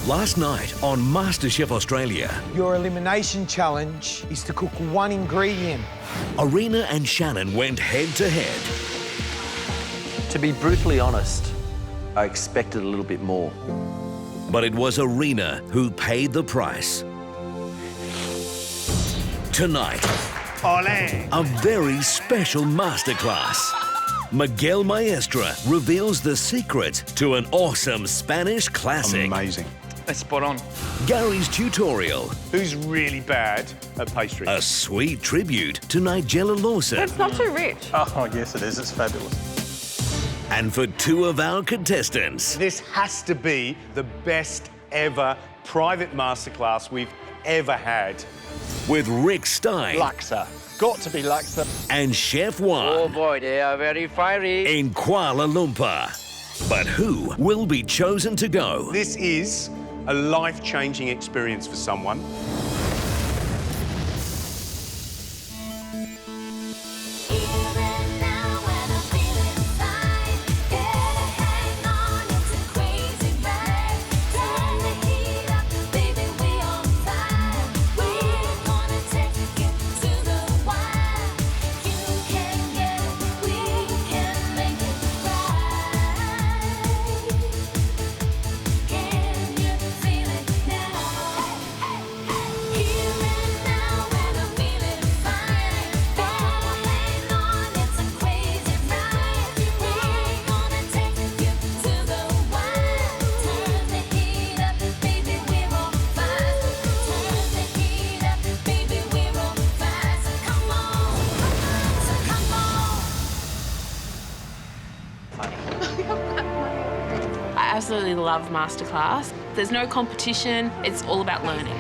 Last night on MasterChef Australia, Your elimination challenge is to cook one ingredient. Arena and Shannon went head-to-head. To be brutally honest, I expected a little bit more. But it was Arena who paid the price. Tonight, a very special masterclass. Miguel Maestra reveals the secret to an awesome Spanish classic. Amazing. That's spot on. Gary's tutorial. Who's really bad at pastry? A sweet tribute to Nigella Lawson. It's not too rich. Oh, yes, it is. It's fabulous. And for two of our contestants. This has to be the best ever private masterclass we've ever had. With Rick Stein. Laksa. Got to be Laksa. And Chef Juan. Oh boy, they are very fiery. In Kuala Lumpur. But who will be chosen to go? This is a life-changing experience for someone. I absolutely love Masterclass. There's no competition, it's all about learning.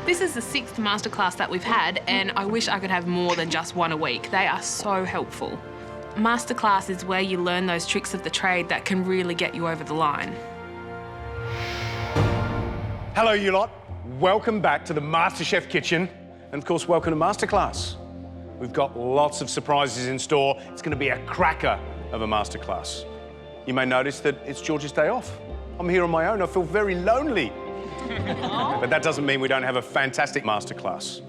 This is the 6th Masterclass that we've had, and I wish I could have more than just one a week. They are so helpful. Masterclass is where you learn those tricks of the trade that can really get you over the line. Hello, you lot. Welcome back to the MasterChef kitchen. And of course, welcome to Masterclass. We've got lots of surprises in store. It's going to be a cracker of a masterclass. You may notice that it's George's day off. I'm here on my own. I feel very lonely. But that doesn't mean we don't have a fantastic masterclass.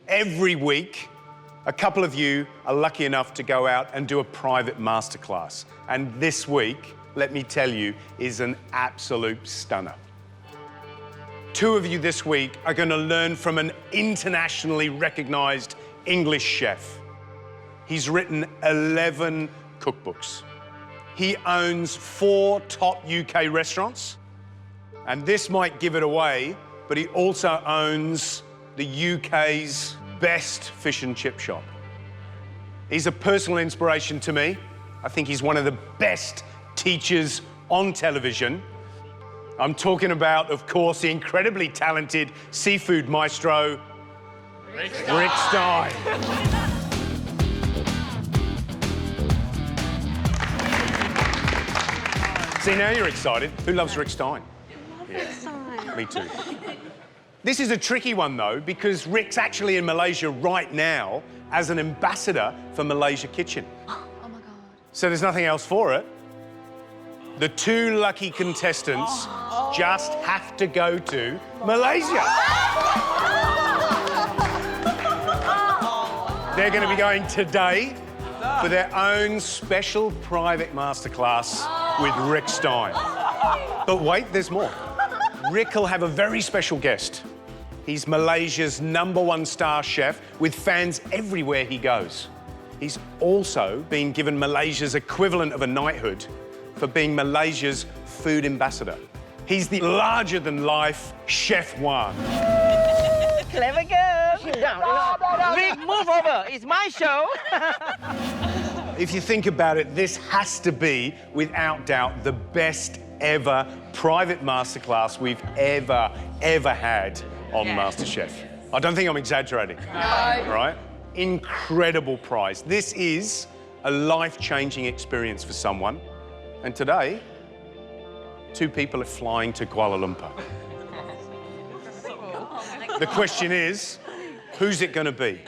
Every week, a couple of you are lucky enough to go out and do a private masterclass. And this week, let me tell you, is an absolute stunner. 2 of you this week are going to learn from an internationally recognized English chef. He's written 11 cookbooks. He owns 4 top UK restaurants. And this might give it away, but he also owns the UK's best fish and chip shop. He's a personal inspiration to me. I think he's one of the best teachers on television. I'm talking about, of course, the incredibly talented seafood maestro, Rick Stein. See, now you're excited. Who loves Rick Stein? Yeah, me too. This is a tricky one, though, because Rick's actually in Malaysia right now as an ambassador for Malaysia Kitchen. Oh my God. So there's nothing else for it. The 2 lucky contestants just have to go to Malaysia. They're going to be going today for their own special private masterclass with Rick Stein. But wait, there's more. Rick will have a very special guest. He's Malaysia's #1 star chef with fans everywhere he goes. He's also been given Malaysia's equivalent of a knighthood for being Malaysia's food ambassador. He's the larger-than-life Chef Juan. Clever girl. Rick, move over. It's my show. If you think about it, this has to be, without doubt, the best ever private masterclass we've ever had on MasterChef. I don't think I'm exaggerating. No. Right? Incredible prize. This is a life-changing experience for someone. And today, 2 people are flying to Kuala Lumpur. The question is, who's it going to be?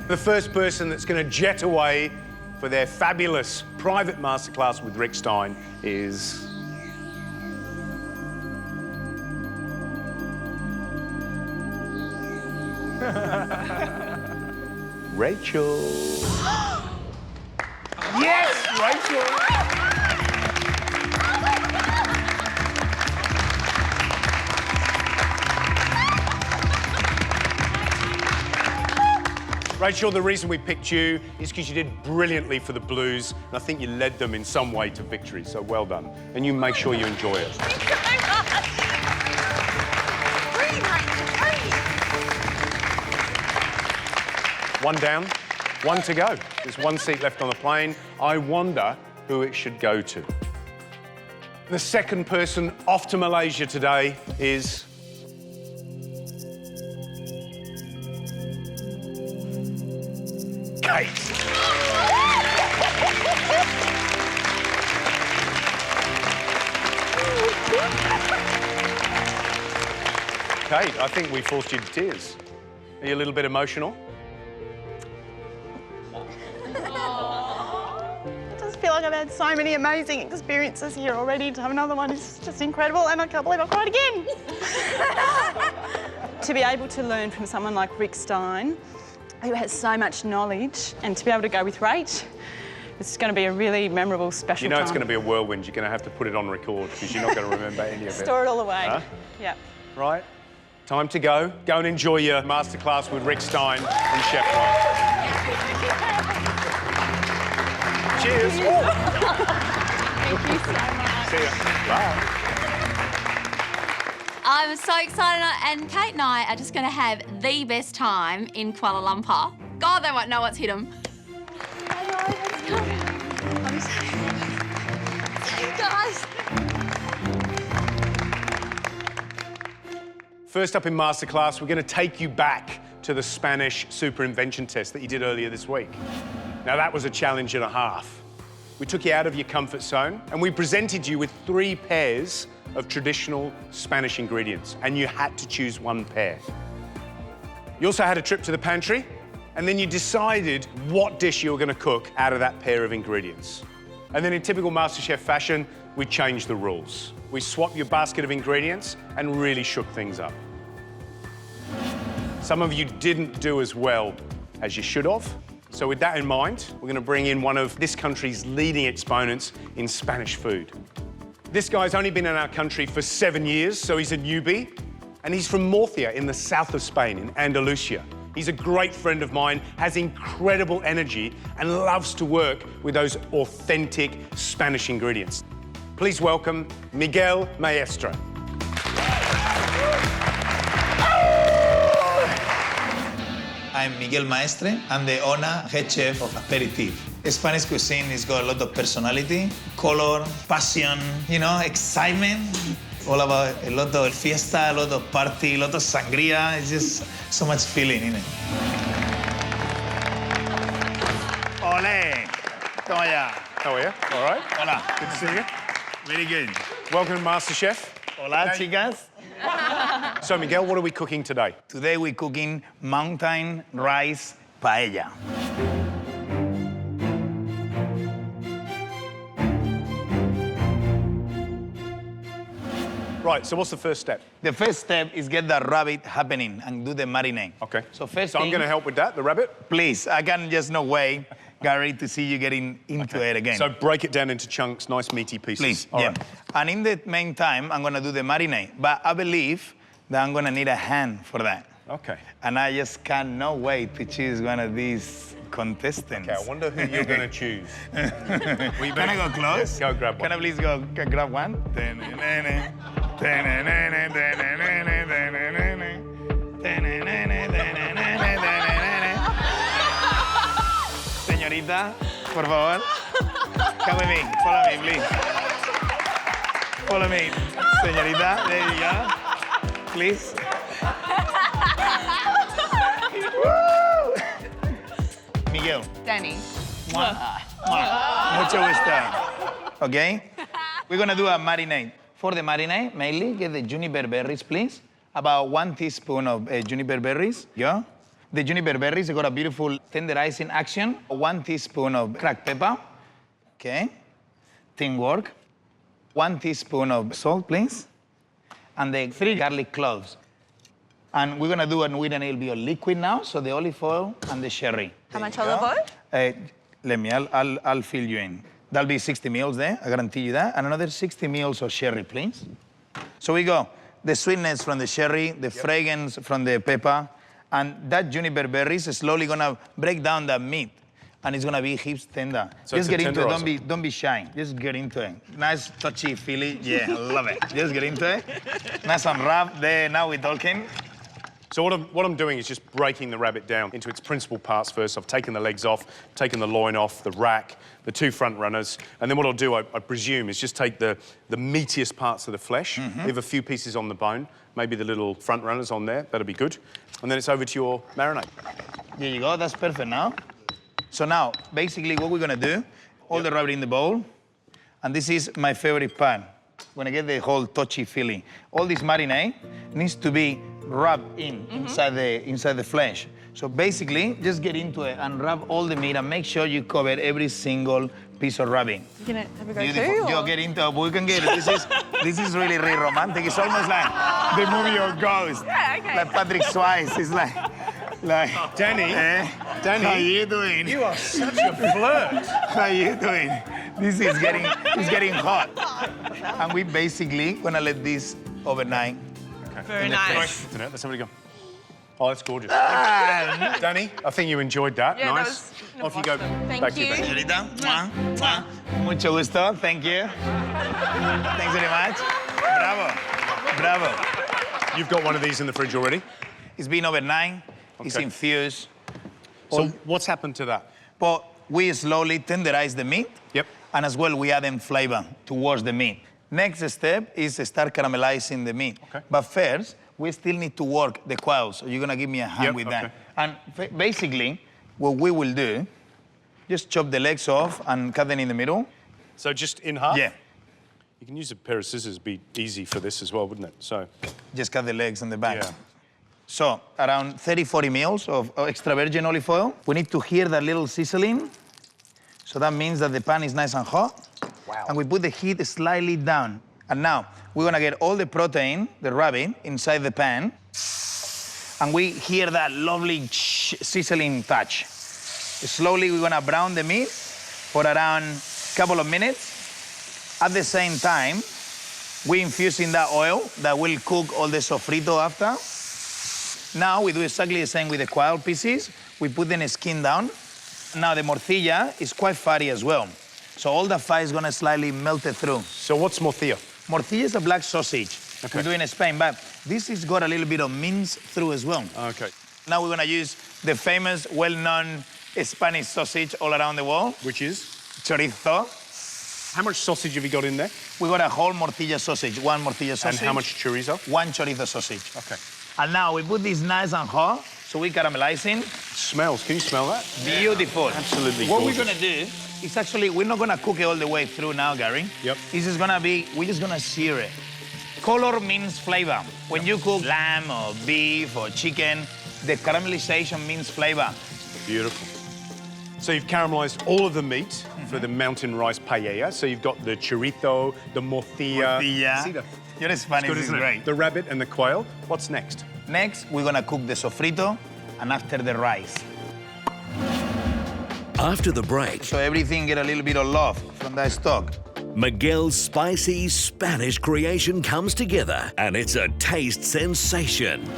The first person that's going to jet away for their fabulous private masterclass with Rick Stein is... Rachel. Yes, Rachel. Rachel, the reason we picked you is because you did brilliantly for the Blues, and I think you led them in some way to victory, so well done. And you make sure you enjoy it. Thank you so much. One down, one to go. There's one seat left on the plane. I wonder who it should go to. The second person off to Malaysia today is... Kate. Kate, I think we forced you to tears. Are you a little bit emotional? I just feel like I've had so many amazing experiences here already. To have another one is just incredible, and I can't believe I cried again. To be able to learn from someone like Rick Stein, who has so much knowledge, and to be able to go with Rach, it's going to be a really memorable, special You know time. it's going to be a whirlwind. You're going to have to put it on record because you're not going to remember any of it. Store it all away. Huh? Yep. Right. Time to go. Go and enjoy your masterclass with Rick Stein and Chef Prawn. Cheers. Thank you so much. See ya. Bye. I'm so excited, and Kate and I are just going to have the best time in Kuala Lumpur. God, they won't know what's hit them. I know, let's go. I'm so guys. First up in masterclass, we're going to take you back to the Spanish super invention test that you did earlier this week. Now, that was a challenge and a half. We took you out of your comfort zone, and we presented you with 3 pairs of traditional Spanish ingredients, and you had to choose one pair. You also had a trip to the pantry, and then you decided what dish you were going to cook out of that pair of ingredients. And then in typical MasterChef fashion, we changed the rules. We swapped your basket of ingredients and really shook things up. Some of you didn't do as well as you should have. So with that in mind, we're going to bring in one of this country's leading exponents in Spanish food. This guy's only been in our country for 7 years, so he's a newbie. And he's from Murcia in the south of Spain, in Andalusia. He's a great friend of mine, has incredible energy, and loves to work with those authentic Spanish ingredients. Please welcome Miguel Maestro. I'm Miguel Maestre. I'm the owner, head chef of Aperitif. Spanish cuisine has got a lot of personality, color, passion, you know, excitement. All about a lot of fiesta, a lot of party, a lot of sangria. It's just so much feeling in it. Ole! Toma ya. How are you? All right. Hola. Good to see you. Very good. Welcome to MasterChef. Hola, chicas. So, Miguel, what are we cooking today? Today we're cooking mountain rice paella. Right, so what's the first step? The first step is get the rabbit happening and do the marinade. Okay. So first So I'm thing, going to help with that, the rabbit. please, I can just no wait, Gary, to see you getting into it again. So break it down into chunks, nice meaty pieces. Please, All yeah. right. And in the meantime, I'm gonna do the marinade. But I believe that I'm gonna need a hand for that. Okay. And I just cannot wait to choose one of these contestants. Okay, I wonder who you're going to choose. Can I go close? Go grab one. Can I please go grab one? Señorita, por favor. Come with me. Follow me, please. Follow me. Señorita, there you go. Please. Woo! Miguel. Danny. Mucho gusto. Okay? We're gonna do a marinade. For the marinade, mainly get the juniper berries, please. About 1 teaspoon of juniper berries. Yeah? The juniper berries, they got a beautiful tenderizing action. 1 teaspoon of cracked pepper. Okay. Teamwork. 1 teaspoon of salt, please. And the 3 garlic cloves. And we're gonna do a with a little bit of liquid now, so the olive oil and the sherry. How much olive oil? I'll fill you in. That'll be 60 mils there, I guarantee you that. And another 60 mils of sherry, please. So we go, the sweetness from the sherry, the fragrance from the pepper, and that juniper berries is slowly gonna break down that meat. And it's gonna be hips tender. So just it's get a into it, tenderizer. don't be shy. Just get into it. Nice, touchy, feely, yeah, I love it. Just get into it. Nice and rough, there, now we're talking. So what I'm doing is just breaking the rabbit down into its principal parts first. I've taken the legs off, taken the loin off, the rack, the 2 front runners, and then what I'll do, I presume, is just take the meatiest parts of the flesh, leave a few pieces on the bone, maybe the little front runners on there, that'll be good. And then it's over to your marinade. There you go, that's perfect now. So now, basically what we're gonna do, all the rabbit in the bowl, and this is my favorite part. When I get the whole touchy feeling. All this marinade needs to be rubbed inside the flesh. So basically, just get into it and rub all the meat and make sure you cover every single piece of rabbit. You gonna have a go Beautiful. too? You get into it, we can get it. This is really, really romantic. It's almost like the movie of Ghost. Yeah, okay. Like Patrick Swayze. It's like Danny, Danny, how you doing? you are such a flirt. How you doing? This is getting hot. And we basically gonna let this overnight. Okay. Very nice. Let's have a go. Oh, that's gorgeous. Danny, I think you enjoyed that. Yeah, nice. that was Off you go. Thank Back to you. you. Back. Señorita, mwah, mwah. Mucho gusto, thank you. Thanks very much. Bravo, bravo. You've got one of these in the fridge already. It's been overnight, it's Okay. infused. So what's happened to that? But we slowly tenderize the meat. Yep. And as well, we add in flavor towards the meat. Next step is start caramelizing the meat. Okay. But first, we still need to work the quails. So you're gonna give me a hand Yep, with okay. that. And basically, what we will do, just chop the legs off and cut them in the middle. So just in half? Yeah. You can use a pair of scissors, be easy for this as well, wouldn't it? So, Just cut the legs and the back. yeah. So around 30-40 mils of extra virgin olive oil. We need to hear that little sizzling. So that means that the pan is nice and hot. Wow. And we put the heat slightly down. And now we're gonna get all the protein, the rabbit, inside the pan. And we hear that lovely sizzling touch. Slowly we're gonna brown the meat for around a couple of minutes. At the same time, we infuse in that oil that will cook all the sofrito after. Now we do exactly the same with the quail pieces. We put the skin down. Now the morcilla is quite fatty as well. So all the fat is gonna slightly melt it through. So what's morcilla? Morcilla is a black sausage. Okay. We do in Spain, but this has got a little bit of mince through as well. Okay. Now we're gonna use the famous, well-known Spanish sausage all around the world. Which is? Chorizo. How much sausage have you got in there? We got a whole morcilla sausage, 1 morcilla sausage. And how much chorizo? 1 chorizo sausage. Okay. And now we put this nice and hot, so we caramelizing. Smells. Can you smell that? Beautiful. Absolutely What gorgeous. we're gonna do is actually, we're not gonna cook it all the way through now, Gary. Yep. This is gonna be, we're just gonna sear it. Color means flavor. When you cook lamb or beef or chicken, the caramelization means flavor. Beautiful. So you've caramelized all of the meat for the mountain rice paella. So you've got the chorizo, the morcilla. Morcilla. See the, Your Spanish good, is isn't it? great. The rabbit and the quail. What's next? Next, we're gonna cook the sofrito, and after the rice. After the break, So everything get a little bit of love from that stock. Miguel's spicy Spanish creation comes together and it's a taste sensation.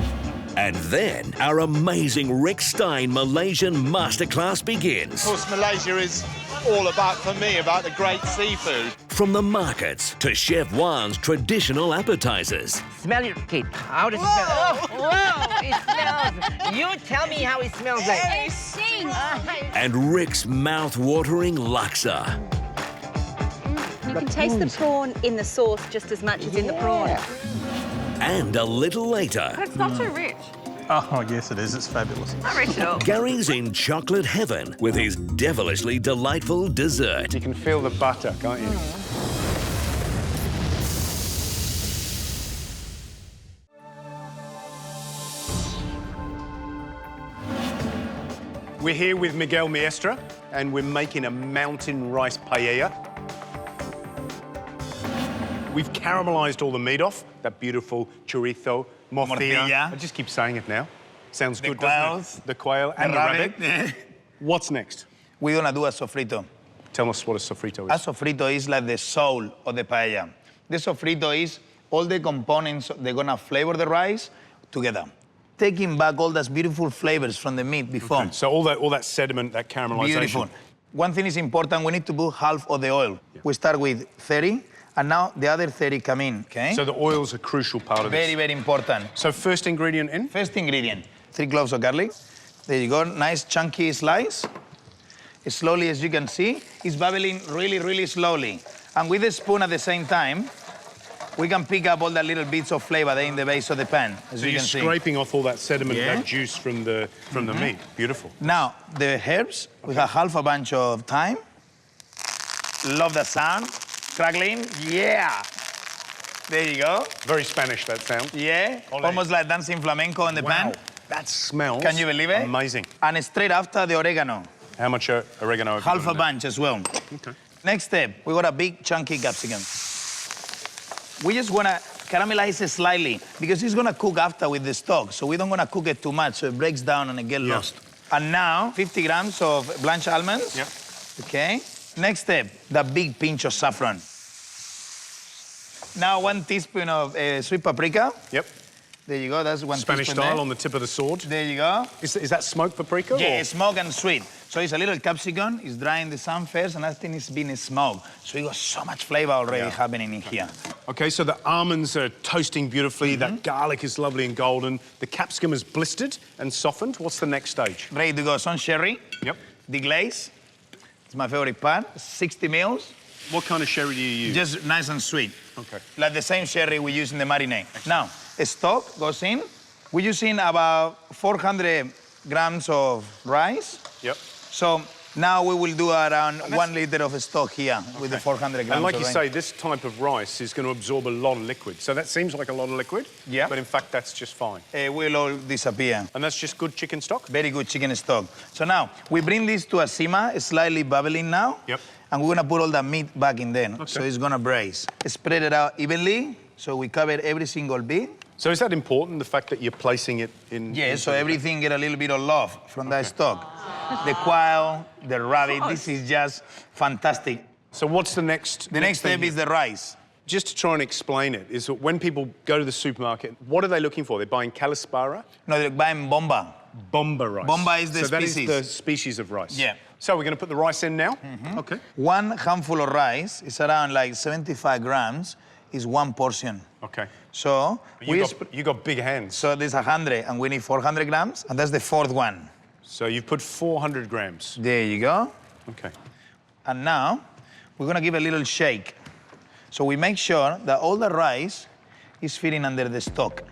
And then our amazing Rick Stein Malaysian Masterclass begins. Of course, Malaysia is all about, for me, about the great seafood. From the markets to Chef Juan's traditional appetizers. Smell it, kid. How does it smell? Oh, wow, it smells. You tell me how it smells like. It stinks. And Rick's mouth-watering laksa. You can taste the prawn in the sauce just as much as in the prawn. And a little later, But it's not too rich. Oh, yes, it is. It's fabulous. Not rich at all. Gary's in chocolate heaven with his devilishly delightful dessert. You can feel the butter, can't you? We're here with Miguel Maestre, and we're making a mountain rice paella. We've caramelized all the meat off, that beautiful chorizo, morcilla. I just keep saying it now. Sounds good, doesn't it? The quail and the rabbit. What's next? We're gonna do a sofrito. Tell us what a sofrito is. A sofrito is like the soul of the paella. The sofrito is all the components, they're gonna flavor the rice together. Taking back all those beautiful flavors from the meat before. Okay. So all that sediment, that caramelization. Beautiful. One thing is important, we need to put half of the oil. Yeah. We start with 30, and now the other 30 come in, okay? So the oil's a crucial part of this. Very, very important. So first ingredient in? First ingredient, 3 cloves of garlic. There you go, nice chunky slice. Slowly, as you can see, it's bubbling really, really slowly. And with a spoon at the same time, we can pick up all the little bits of flavor there in the base of the pan, as you can see. So you're scraping off all that sediment, that juice from the meat. Beautiful. Now, the herbs, we have half a bunch of thyme. Love the sound. Crackling, yeah. There you go. Very Spanish, that sound. Yeah, almost like dancing flamenco in the pan. That smells Can you believe it? amazing. And straight after, the oregano. How much oregano? Half a bunch as well. Okay. Next step, we got a big chunky capsicum. We just wanna caramelize it slightly because it's gonna cook after with the stock, so we don't wanna cook it too much so it breaks down and it gets lost. And now, 50 grams of blanched almonds. Yep. Okay. Next step, the big pinch of saffron. Now 1 teaspoon of sweet paprika. Yep. There you go, that's 1 Spanish teaspoon style there. on the tip of the sword. There you go. Is that smoked paprika? Yeah, or? smoked and sweet. So it's a little capsicum, it's dry in the sun first, and that thing is being smoked. So you got so much flavor already happening in here. Okay, so the almonds are toasting beautifully, that garlic is lovely and golden, the capsicum is blistered and softened. What's the next stage? Ready to go, some sherry. Yep. Deglaze. It's my favorite part, 60 mils. What kind of sherry do you use? Just nice and sweet. Okay. Like the same sherry we use in the marinade. Now, stock goes in. We're using about 400 grams of rice. Yep. So now we will do around 1 liter of stock here with the 400 grams. And like of you rice. say, this type of rice is going to absorb a lot of liquid. So that seems like a lot of liquid. Yeah. But in fact, that's just fine. It will all disappear. And that's just good chicken stock? Very good chicken stock. So now, we bring this to a simmer, it's slightly bubbling now. Yep. And we're gonna put all the meat back in there. Okay. So it's gonna braise. Spread it out evenly, so we cover every single bit. So is that important, the fact that you're placing it in? Yeah, so everything get a little bit of love from that stock. The quail, the rabbit, this is just fantastic. So what's the next? The next step is the rice. Just to try and explain it, is that when people go to the supermarket, what are they looking for? They're buying Calombaris? No, they're buying bomba. Bomba rice. Bomba is the so species. So that is the species of rice. Yeah. So we're going to put the rice in now? Okay. 1 handful of rice is around like 75 grams, is 1 portion. Okay. So you got big hands. So there's 100, and we need 400 grams, and that's the 4th one. So you've put 400 grams. There you go. Okay. And now we're gonna give a little shake. So we make sure that all the rice is fitting under the stock.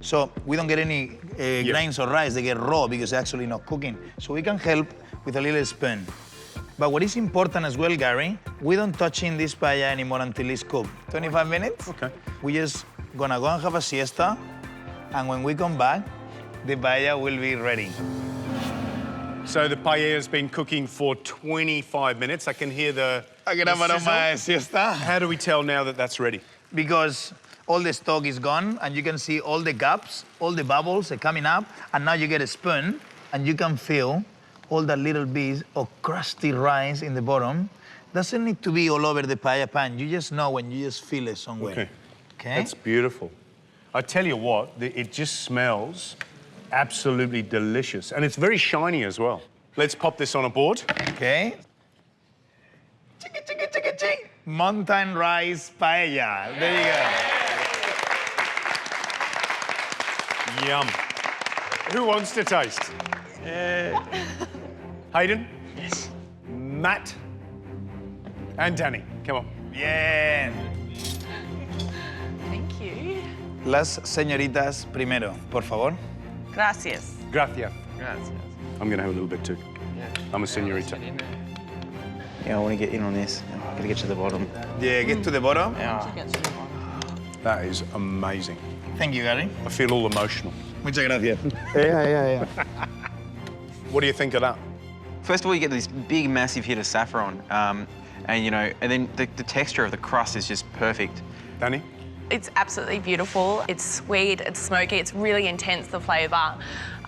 So we don't get any grains of rice, they get raw because they're actually not cooking. So we can help with a little spoon. But what is important as well, Gary, we don't touch in this paella anymore until it's cooked. 25 minutes. Okay. We just gonna go and have a siesta, and when we come back, the paella will be ready. So the paella has been cooking for 25 minutes. I can hear I can have my siesta. How do we tell now that that's ready? Because all the stock is gone, and you can see all the gaps, all the bubbles are coming up, and now you get a spoon, and you can feel all the little bits of crusty rice in the bottom. Doesn't need to be all over the paella pan. You just know when you just feel it somewhere. Okay. Okay? That's beautiful. I tell you what, it just smells absolutely delicious. And it's very shiny as well. Let's pop this on a board. Okay. Chicka, chicka, chicka, chick. Mountain rice paella. There you go. Yum. Who wants to taste? Hayden? Yes. Matt? And Danny, come on. Bien. Thank you. Las señoritas primero, por favor. Gracias. Gracias. Gracias. I'm going to have a little bit too. Yeah. I'm a señorita. Yeah, I want to get in on this. I've got to get to the bottom. Yeah, get to the bottom. Yeah. That is amazing. Thank you, Gary. I feel all emotional. Muchas gracias. Yeah. What do you think of that? First of all, you get this big, massive hit of saffron, and then the texture of the crust is just perfect. Danny? It's absolutely beautiful. It's sweet, it's smoky, it's really intense, the flavour.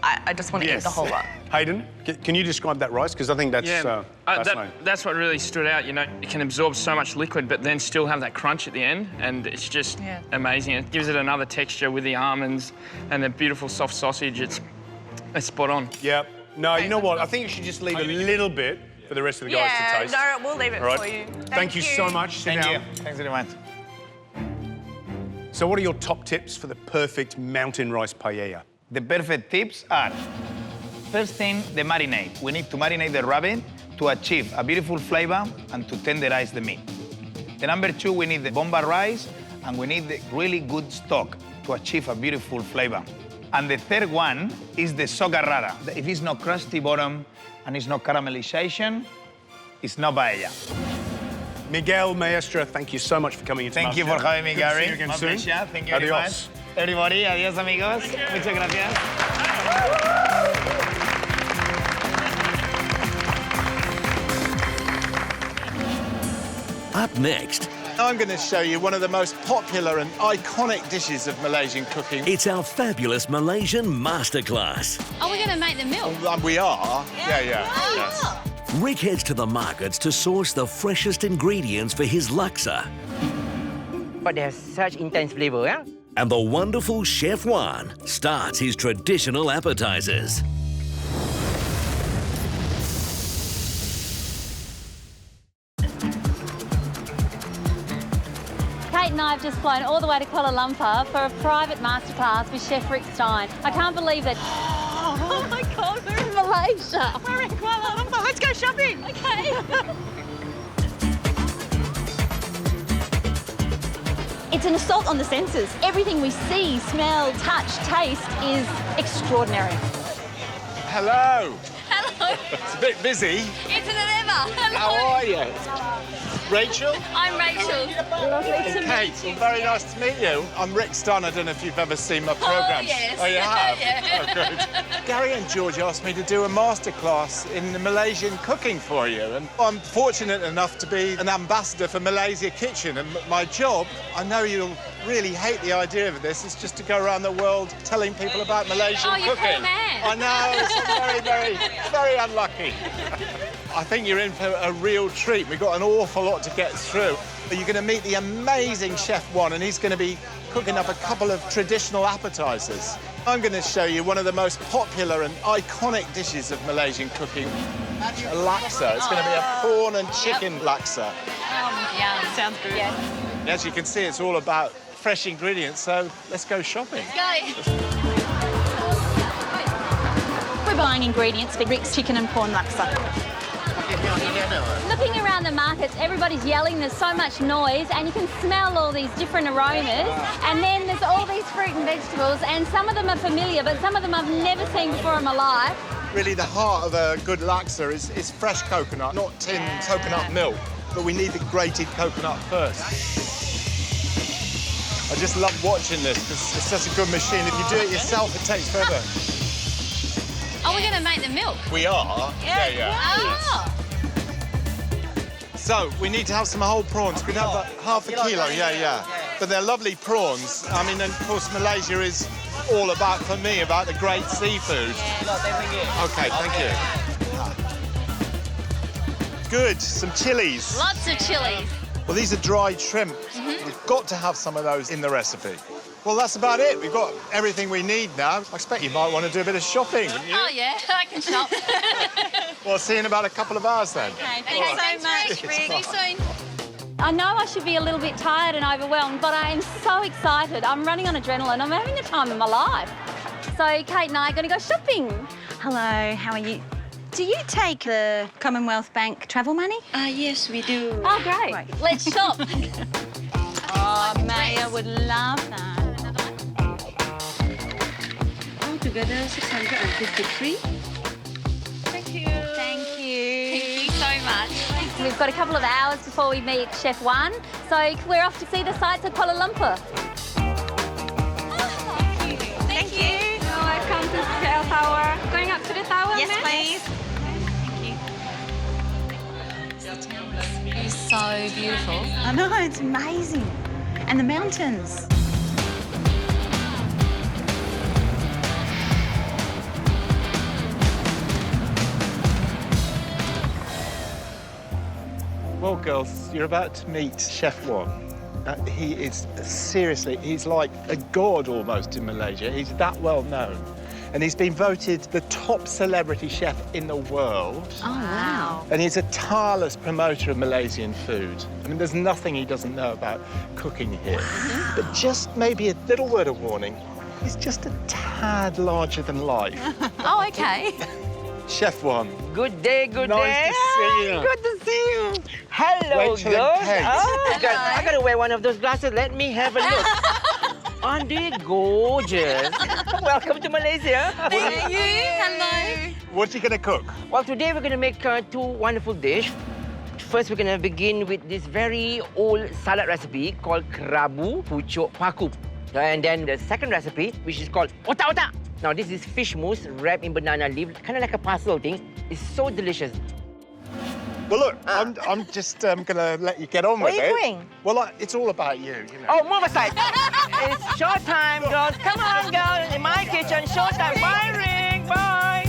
I just want to eat the whole lot. Hayden, can you describe that rice? Because I think that's fascinating. That's what really stood out. You know, it can absorb so much liquid, but then still have that crunch at the end, and it's just amazing. It gives it another texture with the almonds and the beautiful soft sausage. It's spot on. Yep. No, you know what? I think you should just leave a little bit for the rest of the guys to taste. No, we'll leave it for you. Thank you so much. Sit down. Thanks very much. So what are your top tips for the perfect mountain rice paella? The perfect tips are, first thing, the marinade. We need to marinate the rabbit to achieve a beautiful flavor and to tenderize the meat. The number two, we need the bomba rice, and we need the really good stock to achieve a beautiful flavor. And the third one is the soga rara. If it's not crusty bottom and it's not caramelization, it's not paella. Miguel, Maestra, thank you so much for coming into Thank you for having me, Gary. See you again soon. Pleasure. Thank you very much. Everybody, adios, amigos. Muchas gracias. Up next, I'm going to show you one of the most popular and iconic dishes of Malaysian cooking. it's our fabulous Malaysian Masterclass. Are we going to make the milk? We are. Yeah. Yes. Rick heads to the markets to source the freshest ingredients for his laksa. But they have such intense flavour, yeah? And the wonderful Chef Juan starts his traditional appetizers. Kate and I have just flown all the way to Kuala Lumpur for a private masterclass with Chef Rick Stein. I can't believe it. Oh my God, We're in Malaysia. we're in Kuala Lumpur. Let's go shopping. Okay. It's an assault on the senses. Everything we see, smell, touch, taste is extraordinary. Hello. Hello. It's a bit busy. It's an endeavour. Hello. How are you? Rachel? I'm Rachel. Lovely to And meet Kate, well, very nice to meet you. I'm Rick Stein. I don't know if you've ever seen my programmes. yes. Oh, you have? Yeah. Oh, good. Gary and George asked me to do a masterclass in the Malaysian cooking for you. And I'm fortunate enough to be an ambassador for Malaysia Kitchen. And my job, I know you'll really hate the idea of this, is just to go around the world telling people about Malaysian Oh, you're cooking. poor man. I know, it's very unlucky. I think you're in for a real treat. We've got an awful lot to get through. You're going to meet the amazing Chef Juan, and he's going to be cooking up a couple of traditional appetizers. I'm going to show you one of the most popular and iconic dishes of Malaysian cooking, a laksa. It's going to be a prawn and chicken laksa. Yum. Sounds good. And as you can see, it's all about fresh ingredients, so let's go shopping. Let's go. We're buying ingredients for Rick's chicken and prawn laksa. Looking around the markets, everybody's yelling, there's so much noise, and you can smell all these different aromas. And then there's all these fruit and vegetables, and some of them are familiar, but some of them I've never seen before in my life. Really, the heart of a good laksa is fresh coconut, not tinned coconut milk, but we need the grated coconut first. I just love watching this because it's such a good machine. If you do it yourself, it takes forever. Are we going to make the milk? We are. Yeah. Oh. So we need to have some whole prawns. We'd have half a kilo. Yeah. But they're lovely prawns. I mean, and of course, Malaysia is all about, for me, about the great seafood. Okay, thank you. Good. Some chilies. Lots of chilies. Well, these are dried shrimp. We've got to have some of those in the recipe. Well, that's about it. We've got everything we need now. I expect you might want to do a bit of shopping, wouldn't you? Oh, yeah, I can shop. Well, see you in about a couple of hours then. Okay, thanks so much, Rick. See you soon. I know I should be a little bit tired and overwhelmed, but I am so excited. I'm running on adrenaline. I'm having the time of my life. So Kate and I are going to go shopping. Hello, how are you? Do you take the Commonwealth Bank travel money? Yes, we do. Oh, great. Right. Let's shop. Oh, Maya would love that. Altogether, 653. Thank you. Thank you so much. We've got a couple of hours before we meet Chef Juan, so we're off to see the sights of Kuala Lumpur. Thank you. Welcome to the tower. Going up to the tower, Yes, ma'am? please. Thank you. It's so beautiful. I know, it's amazing. And the mountains. Well, girls, you're about to meet Chef One. He is, seriously, he's like a god almost in Malaysia. He's that well known. And he's been voted the top celebrity chef in the world. Oh, wow. And he's a tireless promoter of Malaysian food. I mean, there's nothing he doesn't know about cooking here. But just maybe a little word of warning, he's just a tad larger than life. Oh, okay. Chef One. Good day, good Nice day. to see you. Good to see you. Hello, Rachel girls. and Kate. Oh, God, I gotta wear one of those glasses. Let me have a look. Aren't they gorgeous? Welcome to Malaysia. Thank you. Hello. What are you going to cook? Well, today we're going to make two wonderful dishes. First, we're going to begin with this very old salad recipe called Kerabu Pucuk Paku. And then the second recipe, which is called Otak-Otak. Now, this is fish mousse wrapped in banana leaf, kind of like a puzzle thing. It's so delicious. Well, look, I'm just going to let you get on with it. What are you doing? Well, it's all about you, you know. Oh, move aside. It's showtime, girls. Come on, girls. In my kitchen, showtime. Bye, Rick. Bye.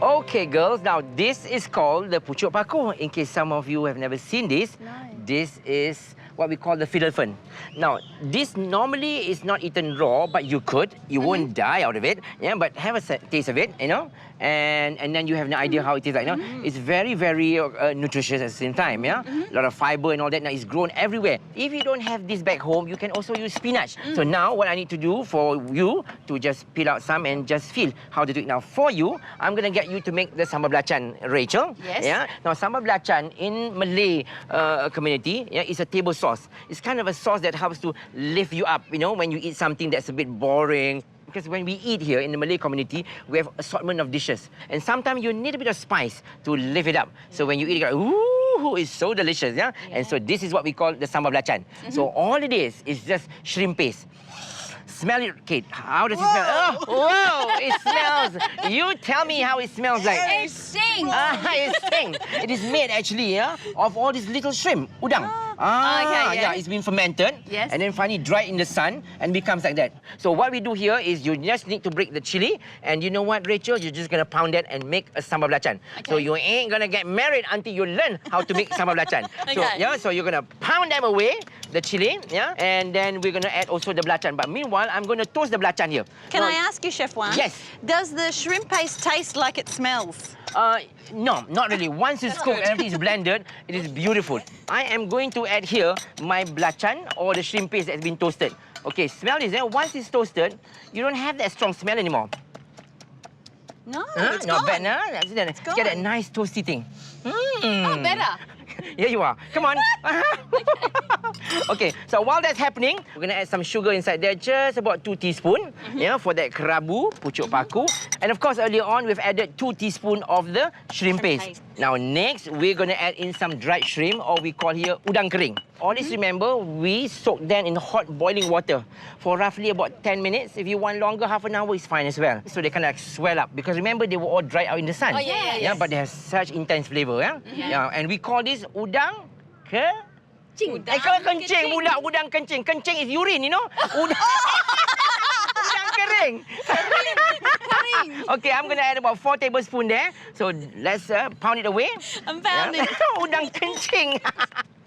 Okay, girls. Now, this is called the Pucuk Paku. In case some of you have never seen this, this is what we call the fiddle fern. Now, this normally is not eaten raw, but you could. You won't die out of it, yeah, but have a taste of it, you know, and then you have no idea how it is like, you know. It's very, very nutritious at the same time, yeah. A lot of fiber and all that. Now, it's grown everywhere. If you don't have this back home, you can also use spinach. So now, what I need to do for you to just peel out some and just feel how to do it. Now, for you, I'm gonna get you to make the sambal belacan, Rachel. Yes. Yeah. Now, sambal belacan in Malay community, yeah, is a table sauce. It's kind of a sauce that helps to lift you up, you know, when you eat something that's a bit boring. Because when we eat here in the Malay community, we have assortment of dishes. And sometimes you need a bit of spice to lift it up. So when you eat it, ooh, it's so delicious, yeah? And so this is what we call the sambal belacan. So all it is just shrimp paste. Smell it, Kate. How does it smell? Oh, whoa, it smells. You tell me how it smells like. It stinks. It stinks. It is made actually, yeah, of all these little shrimp, udang. Okay, yeah, it's been fermented. Yes. And then finally dried in the sun and becomes like that. So what we do here is you just need to break the chili. And you know what, Rachel? You're just going to pound that and make a sambal belacan. Okay. So you ain't going to get married until you learn how to make sambal belacan. So, Okay. yeah, so you're going to pound them away, the chili, yeah? And then we're going to add also the belacan. But meanwhile, I'm going to toast the belacan here. Can Now, I ask you, Chef One? Yes. Does the shrimp paste taste like it smells? No, not really. Once it's cooked and everything is blended, it is beautiful. I am going to add here my belacan or the shrimp paste that's been toasted. Okay, smell this. Once it's toasted, you don't have that strong smell anymore. No, it's not gone. bad, no? It's Get that nice toasty thing. Oh, better. Here you are. Come on. Okay, so while that's happening, we're going to add some sugar inside there, just about 2 teaspoons, yeah, for that kerabu, pucuk paku. And of course, earlier on, we've added 2 teaspoons of the shrimp paste. Now, next, we're going to add in some dried shrimp, or we call here udang kering. Always remember, we soak them in hot boiling water for roughly about 10 minutes. If you want longer, half an hour is fine as well. So they kind of swell up. Because remember, they were all dried out in the sun. Oh, yeah, Yeah, but they have such intense flavor, yeah? Yeah, and we call this udang kencing. Kencing pula, udang kencing. Kencing is urine, you know? Udang kering. Okay, I'm going to add about 4 tablespoons there. So let's pound it away. I'm pounding. Udang kencing.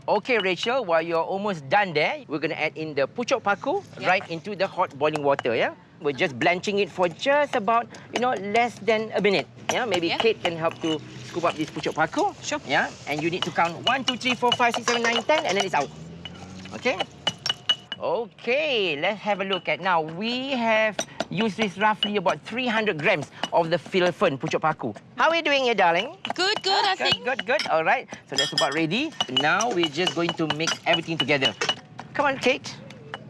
Okay, Rachel, while you're almost done there, we're going to add in the pucuk paku right into the hot boiling water, yeah? We're just blanching it for just about, you know, less than a minute. Yeah, maybe Kate can help to scoop up this pucuk paku. Sure. Yeah, and you need to count 1, 2, 3, 4, 5, 6, 7, 9, 10, and then it's out. Okay? Okay, let's have a look at now. We have used this roughly about 300 grams of the fiddle fern pucuk paku. How are we doing here, darling? Good, I think. Good. All right. So that's about ready. Now we're just going to mix everything together. Come on, Kate.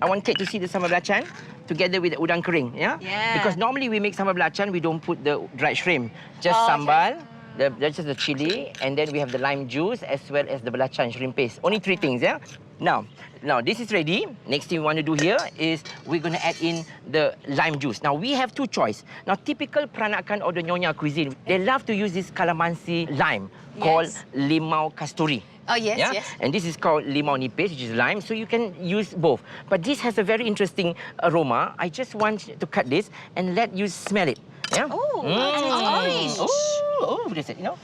I want Kate to see the sambal belacan together with the udang kering, yeah? Yeah. Because normally we make sambal belacan, we don't put the dried shrimp. Just sambal, that's just the chili, and then we have the lime juice as well as the belacan shrimp paste. Only 3 things, yeah? Now, this is ready. Next thing we want to do here is we're going to add in the lime juice. Now, we have two choices. Now, typical Peranakan or the Nyonya cuisine, they love to use this calamansi lime called limau kasturi. Oh, yes, yes. And this is called limau nipis, which is lime, so you can use both. But this has a very interesting aroma. I just want to cut this and let you smell it. Yeah? Oh, and it's orange. Oh, what is it, you know?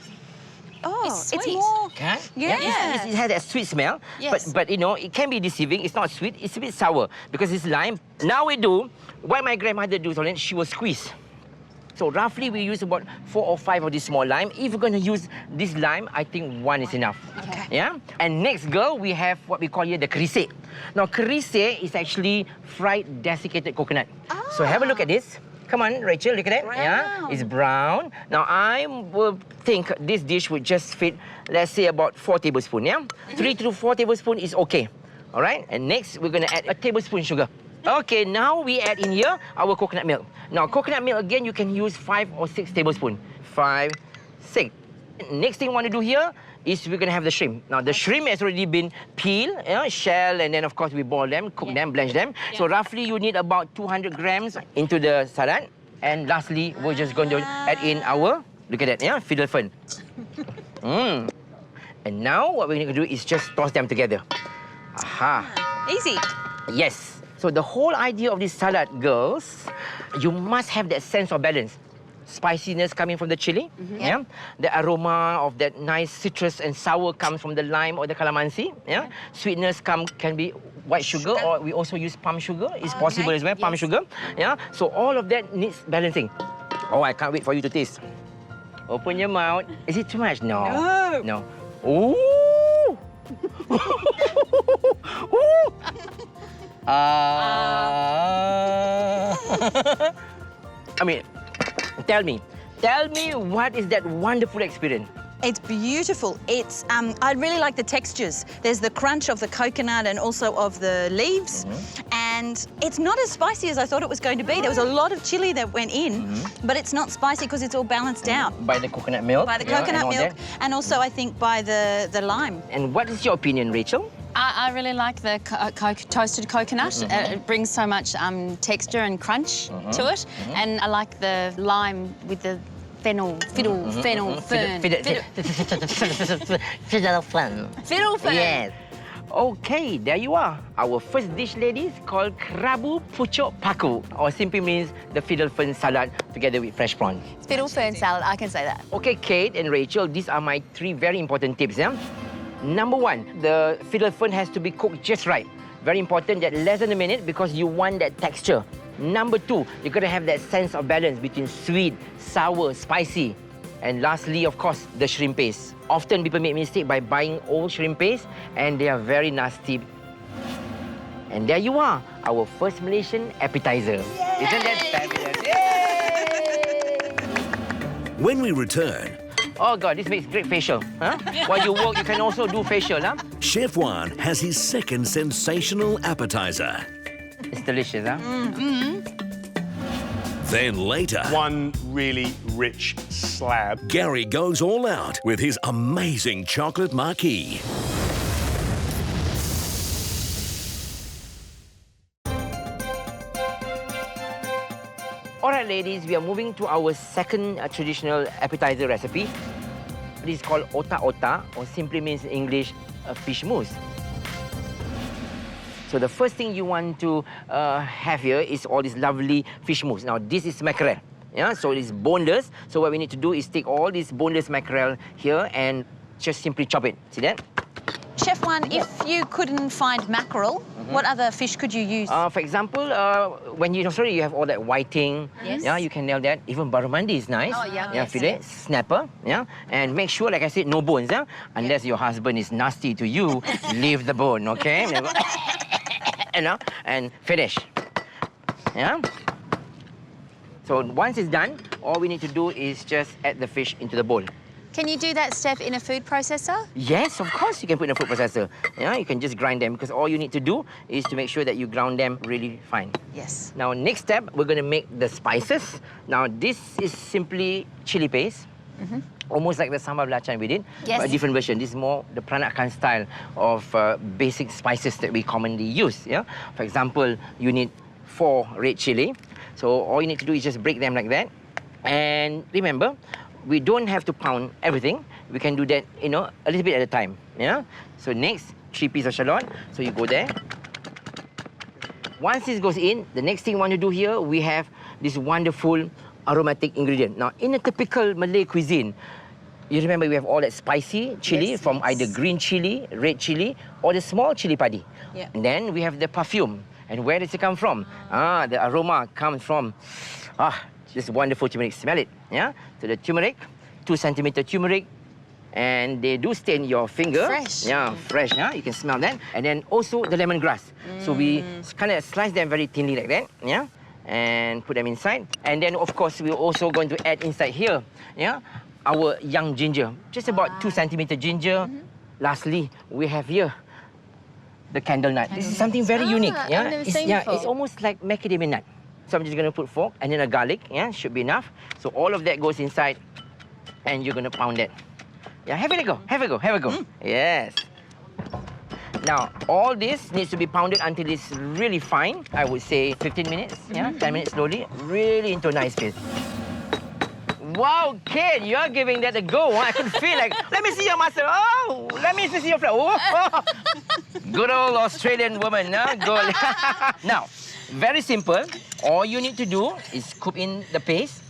Oh, It's more... Can? Yeah. It has that sweet smell, Yes. but you know, it can be deceiving. It's not sweet, it's a bit sour because it's lime. Now we do what my grandmother do, she will squeeze. So roughly we use about 4 or 5 of this small lime. If we're going to use this lime, I think 1 is enough. Okay. Yeah? And next, girl, we have what we call here the kerise. Now, kerise is actually fried desiccated coconut. So have a look at this. Come on, Rachel, look at it. Yeah, it's brown. Now, I will think this dish would just fit, let's say, about 4 tablespoons, yeah? 3 to 4 tablespoons is okay. All right? And next, we're going to add a tablespoon sugar. Okay, now we add in here our coconut milk. Now, coconut milk, again, you can use 5 or 6 tablespoons. 5, 6. Next thing we want to do here is we're going to have the shrimp. Now, the shrimp has already been peeled, shell, and then, of course, we boil them, cook them, blanch them. So, roughly, you need about 200 grams into the salad. And lastly, we're just going to add in our, look at that, fiddle fern. And now, what we're going to do is just toss them together. Aha. Easy. Yes. So the whole idea of this salad, girls, you must have that sense of balance. Spiciness coming from the chili, the aroma of that nice citrus and sour comes from the lime or the calamansi, Sweetness can be white sugar or we also use palm sugar. It's possible as well, palm sugar, So all of that needs balancing. Oh, I can't wait for you to taste. Open your mouth. Is it too much? No. No. Ooh! Ooh! I mean, tell me what is that wonderful experience? It's beautiful. It's I really like the textures. There's the crunch of the coconut and also of the leaves. And it's not as spicy as I thought it was going to be. There was a lot of chili that went in, but it's not spicy because it's all balanced out. By the coconut milk? By the coconut milk, and also I think by the lime. And what is your opinion, Rachel? I really like the toasted coconut. It brings so much texture and crunch to it. And I like the lime with the fennel fern. Fiddle fern. Fiddle fern. Yes. Okay, there you are. Our first dish, ladies, called Krabu Pucuk Paku, or simply means the fiddle fern salad together with fresh prawns. Fiddle fern salad, I can say that. Okay, Kate and Rachel, these are my 3 very important tips, Number 1, the fiddle fern has to be cooked just right. Very important that less than a minute because you want that texture. Number 2, you're going to have that sense of balance between sweet, sour, spicy. And lastly, of course, the shrimp paste. Often people make mistake by buying old shrimp paste and they are very nasty. And there you are, our first Malaysian appetizer. Yay! Isn't that fabulous? Yay! When we return... Oh God, this makes great facial. While you work, you can also do facial, Chef Juan has his second sensational appetizer. It's delicious, Then later... One really rich slab. Gary goes all out with his amazing Chocolate Marquise. All right, ladies, we are moving to our second traditional appetizer recipe. This is called otak-otak, or simply means in English, a fish mousse. So the first thing you want to have here is all this lovely fish mousse. Now, this is mackerel, so it is boneless. So what we need to do is take all this boneless mackerel here and just simply chop it. See that? Chef Juan, if you couldn't find mackerel, what other fish could you use? For example, when you have all that whiting. Yes. Yeah, you can nail that. Even barramundi is nice. Oh, yeah. Yeah, fillet, snapper. Yeah, and make sure, like I said, no bones. Yeah, unless your husband is nasty to you, leave the bone. Okay. And finish. Yeah. So once it's done, all we need to do is just add the fish into the bowl. Can you do that step in a food processor? Yes, of course you can put in a food processor. You can just grind them because all you need to do is to make sure that you ground them really fine. Yes. Now, next step, we're going to make the spices. Now, this is simply chili paste. Almost like the sambal belacan we did, Yes. but a different version. This is more the peranakan style of basic spices that we commonly use. Yeah. For example, you need 4 red chili. So all you need to do is just break them like that. And remember, we don't have to pound everything. We can do that, you know, a little bit at a time. Yeah. So next, 3 pieces of shallot. So you go there. Once this goes in, the next thing we want to do here, we have this wonderful aromatic ingredient. Now, in a typical Malay cuisine, you remember we have all that spicy chili from either green chili, red chili, or the small chili padi. Yeah. And then we have the perfume. And where does it come from? The aroma comes from this wonderful turmeric. Smell it. Yeah. So the turmeric, 2 centimeter turmeric, and they do stain your finger. Fresh. Yeah, fresh. Yeah, you can smell that. And then also the lemongrass. So we kind of slice them very thinly like that. Yeah. And put them inside. And then, of course, we're also going to add inside here, yeah, our young ginger. Just about 2 centimeter ginger. Lastly, we have here the candle nut. This is something very unique. Yeah, I've never seen before. It's almost like macadamia nut. So I'm just going to put fork and then a garlic. Yeah, should be enough. So all of that goes inside, and you're going to pound it. Yeah, have a go. Have a go. Have a go. Yes. Now, all this needs to be pounded until it's really fine. I would say 15 minutes, yeah, 10 minutes slowly, really into a nice paste. Wow, kid, you're giving that a go. Huh? I can feel like, let me see your muscle. Oh, let me see your flour. Oh. Good old Australian woman, huh? Good. Now, very simple. All you need to do is scoop in the paste.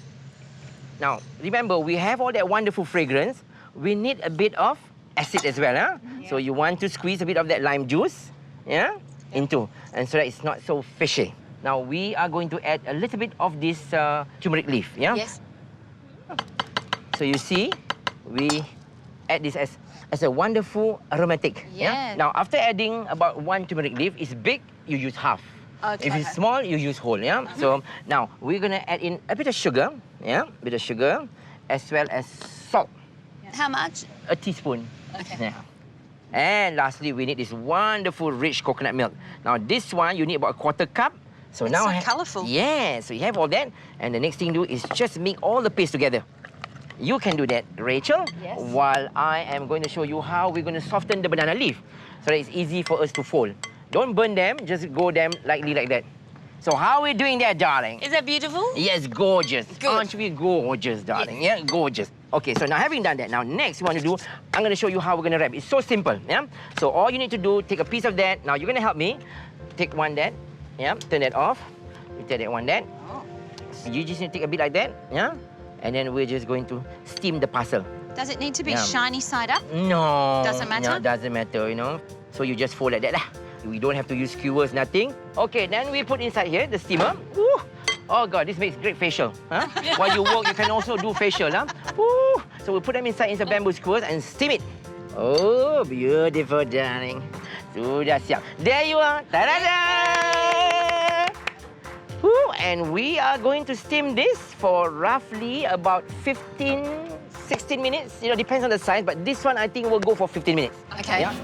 Now, remember, we have all that wonderful fragrance. We need a bit of acid as well, huh? Yeah. So you want to squeeze a bit of that lime juice, yeah, into, and so that it's not so fishy. Now we are going to add a little bit of this turmeric leaf, yeah? Yes. So you see, we add this as a wonderful aromatic. Yeah. Now after adding about 1 turmeric leaf, it's big, you use half. Okay. If it's small, you use whole, yeah? So now we're gonna add in a bit of sugar, yeah? A bit of sugar, as well as salt. How much? A teaspoon. Okay. Yeah. And lastly, we need this wonderful rich coconut milk. Now this one, you need about a 1/4 cup. So It's now so colourful. Yeah, so you have all that. And the next thing you do is just mix all the paste together. You can do that, Rachel. Yes. While I am going to show you how we're going to soften the banana leaf so that it's easy for us to fold. Don't burn them, just go them lightly like that. So how are we doing that, darling? Is that beautiful? Yes, gorgeous. Good. Aren't we gorgeous, darling? Yeah, gorgeous. Okay, so now having done that, now next we want to do, I'm going to show you how we're going to wrap. It's so simple, yeah? So all you need to do, take a piece of that. Now you're going to help me. Take one that, yeah? Turn that off. You take that one that. So you just need to take a bit like that, yeah? And then we're just going to steam the parcel. Does it need to be Yeah. shiny side up? No. Doesn't matter? No, doesn't matter, you know. So you just fold like that lah. We don't have to use skewers, nothing. Okay, then we put inside here the steamer. Woo! Oh God, this makes great facial. Huh? While you work, you can also do facial. Huh? Woo! So we put them inside bamboo skewers and steam it. Oh, beautiful, darling. Sudah siap. There you are. Ta-da-da! Woo! And we are going to steam this for roughly about 15, 16 minutes. You know, depends on the size, but this one I think will go for 15 minutes. Okay. Yeah?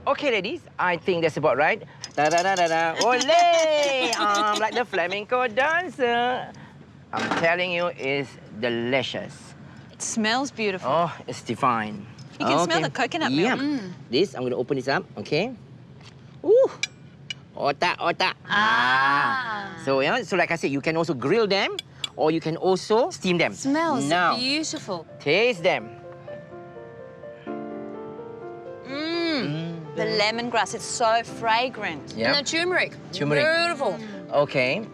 Okay, ladies, I think that's about right. Da-da-da-da-da. Olé! Like the flamenco dancer. I'm telling you, it's delicious. It smells beautiful. Oh, it's divine. You can smell the coconut milk. Yeah. This, I'm going to open this up, okay? Ooh! Otak, otak. So, yeah, so like I said, you can also grill them or you can also steam them. Smells now, beautiful. taste them. The lemongrass, it's so fragrant. Yeah. And the turmeric. Turmeric. Beautiful. Okay.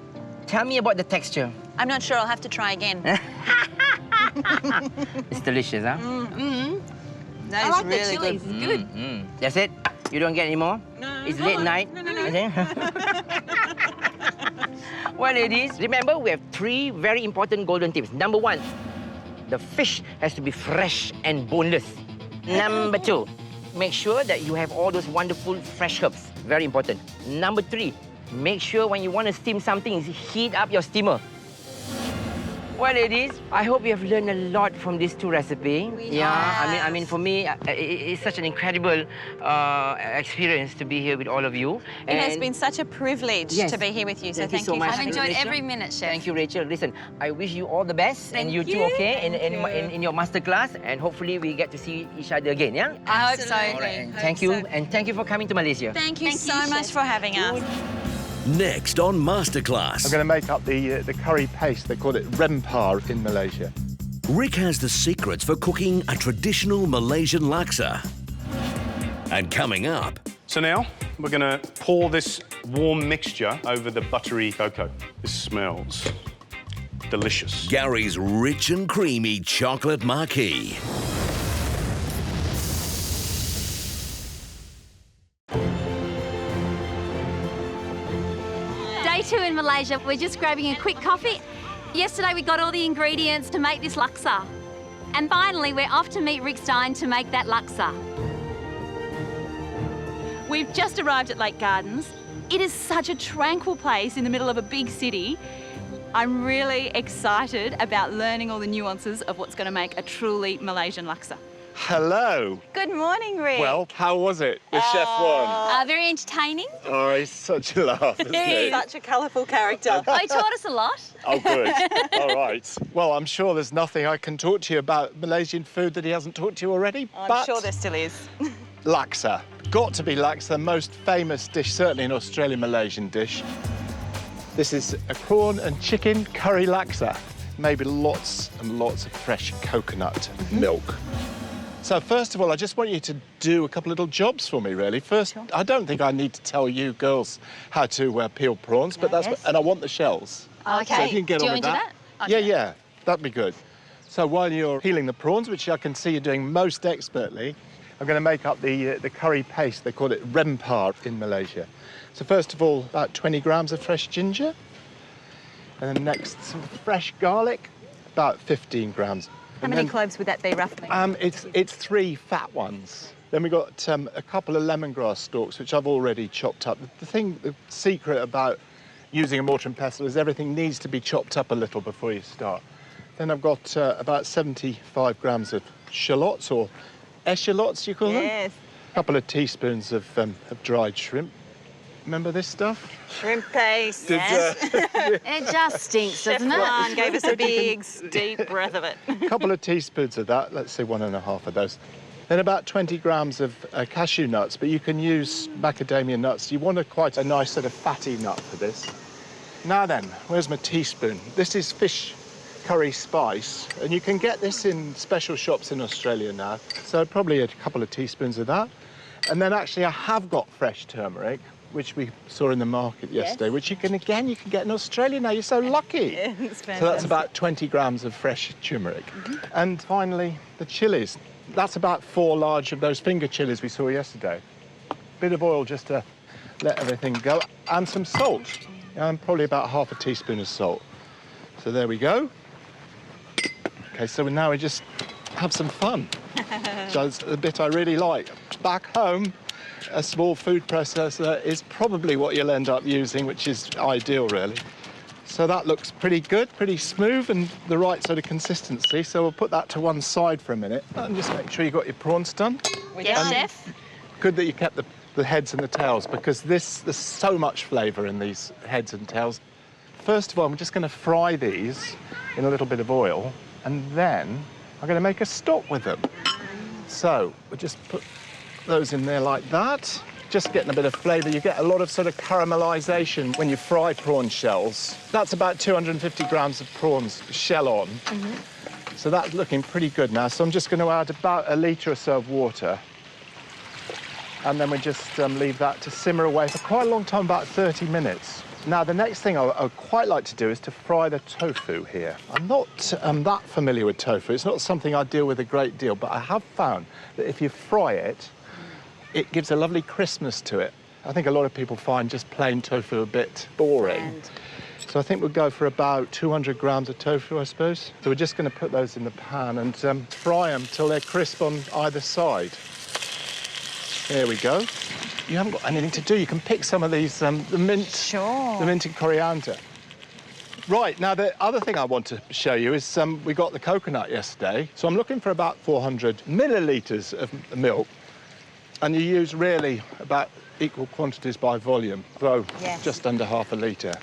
Tell me about the texture. I'm not sure, I'll have to try again. It's delicious, huh? That I is like the really chilies. good. It's good. That's it? You don't get any more? No. It's late night? No. Well, ladies, remember we have 3 very important golden tips. Number 1, the fish has to be fresh and boneless. Number 2, make sure that you have all those wonderful fresh herbs. Very important. Number 3, make sure when you want to steam something, heat up your steamer. Well, ladies, I hope you have learned a lot from these two recipes. I mean, for me, it's such an incredible experience to be here with all of you. It has been such a privilege to be here with you, so thank you so much. I've enjoyed every minute, Chef. Thank you, Rachel. Listen, I wish you all the best, and you too, you. okay, in your masterclass, and hopefully we get to see each other again, yeah? I hope so. All right, and thank you, and thank you for coming to Malaysia. Thank you so much for having us. Next on Masterclass. I'm going to make up the curry paste. They call it rempah in Malaysia. Rick has the secrets for cooking a traditional Malaysian laksa. And coming up... So now, we're going to pour this warm mixture over the buttery cocoa. This smells delicious. Gary's rich and creamy Chocolate Marquise. Day 2 in Malaysia, we're just grabbing a quick coffee. Yesterday we got all the ingredients to make this laksa. And finally we're off to meet Rick Stein to make that laksa. We've just arrived at Lake Gardens. It is such a tranquil place in the middle of a big city. I'm really excited about learning all the nuances of what's going to make a truly Malaysian laksa. Hello. Good morning, Rick. Well, how was it? The chef won. Very entertaining. Oh, he's such a laugh, isn't he? Such a colourful character. He taught us a lot. Oh, good. All right. Well, I'm sure there's nothing I can talk to you about Malaysian food that he hasn't taught you already. I'm sure there still is. Laksa. Got to be laksa, most famous dish, certainly an Australian Malaysian dish. This is a prawn and chicken curry laksa. Maybe lots and lots of fresh coconut milk. So first of all, I just want you to do a couple little jobs for me, really. First, I don't think I need to tell you girls how to peel prawns, but and I want the shells. Okay. So if you can get do you on want with me that. to do that? Okay. Yeah, that'd be good. So while you're peeling the prawns, which I can see you're doing most expertly, I'm going to make up the curry paste. They call it rempah in Malaysia. So first of all, about 20 grams of fresh ginger. And then next, some fresh garlic, about 15 grams. How many cloves would that be, roughly? It's 3 fat ones. Then we've got a couple of lemongrass stalks, which I've already chopped up. The secret about using a mortar and pestle is everything needs to be chopped up a little before you start. Then I've got about 75 grams of shallots, or echallots, you call them? Yes. A couple of teaspoons of dried shrimp. Remember this stuff? Shrimp paste. It just stinks, doesn't it? Juan gave us a big, deep breath of it. A couple of teaspoons of that, let's say 1.5 of those. Then about 20 grams of cashew nuts, but you can use macadamia nuts. You want quite a nice sort of fatty nut for this. Now then, where's my teaspoon? This is fish curry spice, and you can get this in special shops in Australia now. So probably a couple of teaspoons of that. And then actually I have got fresh turmeric, which we saw in the market yesterday, which you can get in Australia now. You're so lucky. It's so that's about 20 grams of fresh turmeric. And finally, the chilies. That's about 4 large of those finger chilies we saw yesterday. Bit of oil just to let everything go. And some salt. Probably about half a teaspoon of salt. So there we go. OK, so now we just have some fun. That's the bit I really like. Back home, a small food processor is probably what you'll end up using, which is ideal, really. So that looks pretty good, pretty smooth, and the right sort of consistency. So we'll put that to one side for a minute. And just make sure you've got your prawns done. Yes, Chef. Good that you kept the heads and the tails, because there's so much flavour in these heads and tails. First of all, I'm just going to fry these in a little bit of oil, and then I'm going to make a stock with them. So we'll just put those in there like that. Just getting a bit of flavour. You get a lot of sort of caramelisation when you fry prawn shells. That's about 250 grams of prawns shell on. So that's looking pretty good now. So I'm just going to add about a litre or so of water. And then we just leave that to simmer away for quite a long time, about 30 minutes. Now, the next thing I would quite like to do is to fry the tofu here. I'm not that familiar with tofu. It's not something I deal with a great deal, but I have found that if you fry it, it gives a lovely crispness to it. I think a lot of people find just plain tofu a bit boring. So I think we'll go for about 200 grams of tofu, I suppose. So we're just going to put those in the pan and fry them till they're crisp on either side. There we go. You haven't got anything to do. You can pick some of these, the mint and coriander. Right, now the other thing I want to show you is we got the coconut yesterday. So I'm looking for about 400 millilitres of milk. And you use really about equal quantities by volume. So just under half a litre.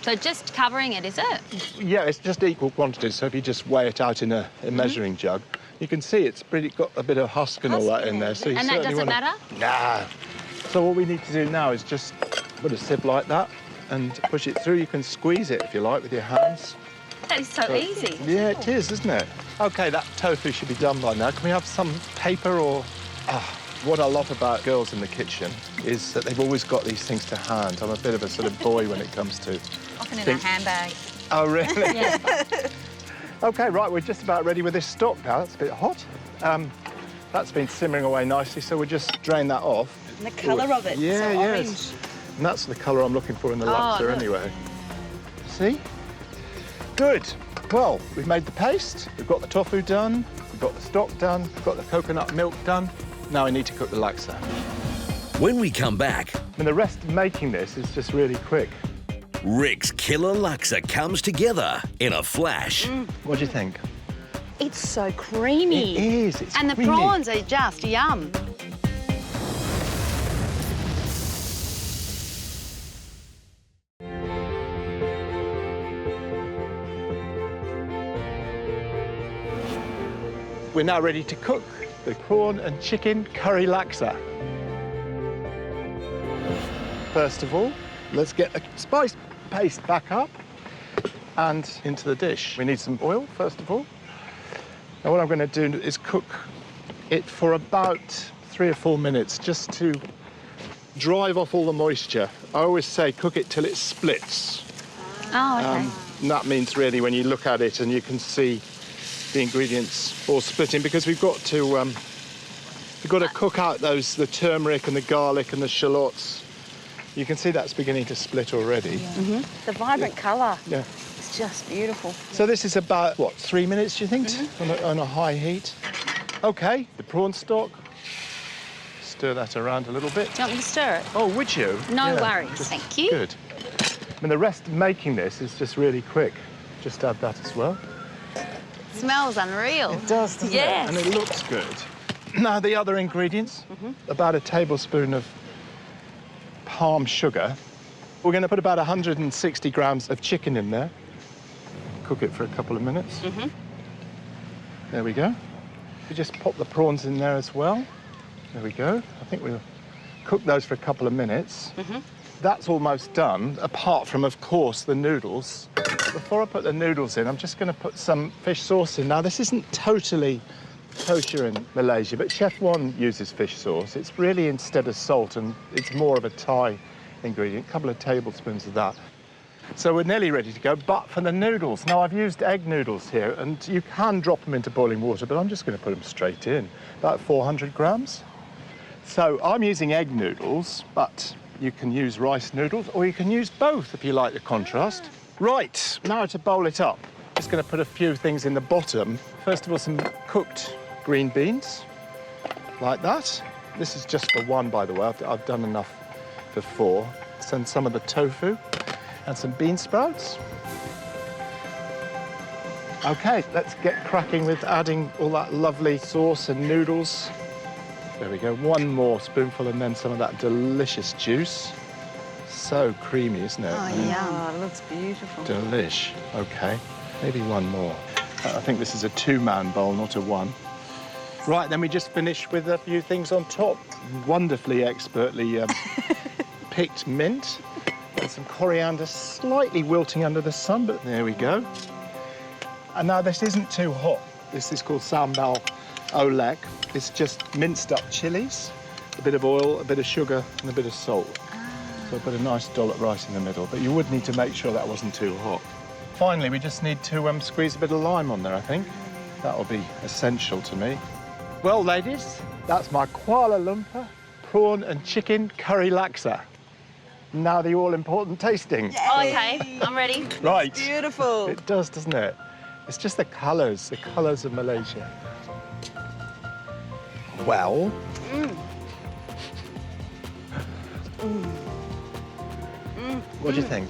So just covering it, is it? Yeah, it's just equal quantities. So if you just weigh it out in a measuring jug, you can see it's got a bit of husk and all that in there. So you and that doesn't matter? Nah. So what we need to do now is just put a sieve like that and push it through. You can squeeze it, if you like, with your hands. That is so easy. Yeah, it is, isn't it? OK, that tofu should be done by now. Can we have some paper or... What I love about girls in the kitchen is that they've always got these things to hand. I'm a bit of a sort of boy when it comes to... Often in a handbag. Oh, really? Yeah. OK, right, we're just about ready with this stock now. That's a bit hot. That's been simmering away nicely, so we'll just drain that off. And the colour of it, yeah, so yes. orange. And that's the colour I'm looking for in the laksa anyway. See? Good. Well, we've made the paste, we've got the tofu done, we've got the stock done, we've got the coconut milk done. Now I need to cook the laksa. When we come back... And the rest of making this is just really quick. Rick's killer laksa comes together in a flash. What do you think? It's so creamy. It is, it's and creamy. the prawns are just yum. We're now ready to cook the prawn and chicken curry laksa. First of all, let's get the spice paste back up and into the dish. We need some oil, first of all. Now what I'm going to do is cook it for about 3 or 4 minutes, just to drive off all the moisture. I always say cook it till it splits. Oh, OK. And that means really when you look at it and you can see the ingredients all splitting, because we've got to cook out the turmeric and the garlic and the shallots. You can see that's beginning to split already. Yeah. The vibrant colour. Yeah. It's just beautiful. So this is about, what, 3 minutes, do you think, on a high heat? OK, the prawn stock. Stir that around a little bit. Do you want me to stir it? Oh, would you? No worries, thank you. Good. I mean, the rest of making this is just really quick. Just add that as well. Smells unreal. It does, doesn't it? And it looks good. Now, the other ingredients, about a tablespoon of palm sugar. We're going to put about 160 grams of chicken in there. Cook it for a couple of minutes. There we go. We just pop the prawns in there as well. There we go. I think we'll cook those for a couple of minutes. That's almost done, apart from, of course, the noodles. Before I put the noodles in, I'm just going to put some fish sauce in. Now, this isn't totally kosher in Malaysia, but Chef Wan uses fish sauce. It's really instead of salt, and it's more of a Thai ingredient, a couple of tablespoons of that. So we're nearly ready to go, but for the noodles. Now, I've used egg noodles here, and you can drop them into boiling water, but I'm just going to put them straight in, about 400 grams. So I'm using egg noodles, but you can use rice noodles, or you can use both if you like the contrast. Right, now to bowl it up. Just going to put a few things in the bottom. First of all, some cooked green beans, like that. This is just for one, by the way. I've done enough for 4. Send some of the tofu and some bean sprouts. OK, let's get cracking with adding all that lovely sauce and noodles. There we go, 1 more spoonful and then some of that delicious juice. So creamy, isn't it? Oh, yum. It looks beautiful. Delish. OK, maybe 1 more. I think this is a 2-man bowl, not a 1. Right, then we just finish with a few things on top. Wonderfully expertly picked mint and some coriander slightly wilting under the sun, but there we go. And now this isn't too hot. This is called sambal olek. It's just minced up chilies, a bit of oil, a bit of sugar and a bit of salt. So I put a nice dollop right in the middle, but you would need to make sure that wasn't too hot. Finally, we just need to squeeze a bit of lime on there, I think. That'll be essential to me. Well, ladies, that's my Kuala Lumpur prawn and chicken curry laksa. Now the all-important tasting. OK, I'm ready. Right. It's beautiful. It does, doesn't it? It's just the colours of Malaysia. Well. What do you think?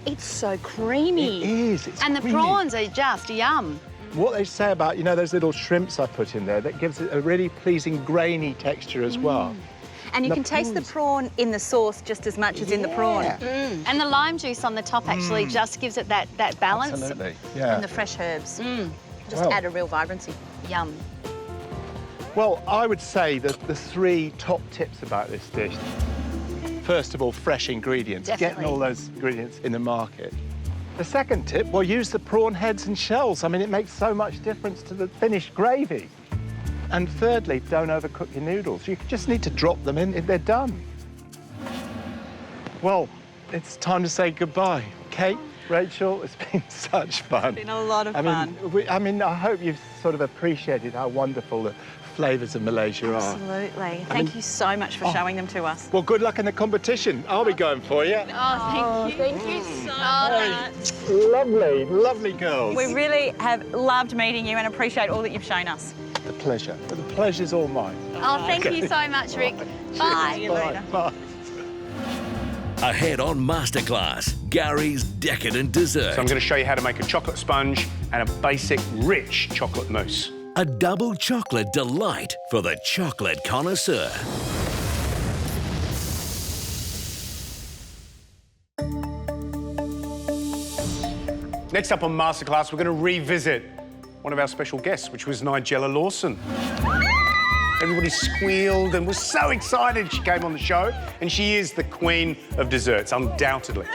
It's so creamy. It is. It's and the creamy. prawns are just yum. What they say about, you know, those little shrimps I put in there, that gives it a really pleasing grainy texture as well. And you can taste the prawn in the sauce just as much as in the prawn. And the lime juice on the top actually just gives it that balance. Absolutely, yeah. And the fresh herbs. Just Well. add a real vibrancy. Yum. Well, I would say that the 3 top tips about this dish. First of all, fresh ingredients. Definitely. Getting all those ingredients in the market. The second tip, well, use the prawn heads and shells. I mean, it makes so much difference to the finished gravy. And thirdly, don't overcook your noodles. You just need to drop them in, they're done. Well, it's time to say goodbye. Kate, Rachel, it's been such fun. It's been a lot of fun. I hope you've sort of appreciated how wonderful the flavours of Malaysia are. Absolutely. Thank you so much for showing them to us. Well, good luck in the competition. I'll be going for you. Oh, thank you so much. Lovely, lovely girls. We really have loved meeting you and appreciate all that you've shown us. The pleasure. The pleasure's all mine. Oh, thank you so much, Rick. Bye. See you later. Bye. Ahead on Masterclass, Gary's decadent dessert. So I'm going to show you how to make a chocolate sponge and a basic rich chocolate mousse. A double chocolate delight for the chocolate connoisseur. Next up on Masterclass, we're going to revisit one of our special guests, which was Nigella Lawson. Everybody squealed and was so excited she came on the show, and she is the queen of desserts, undoubtedly.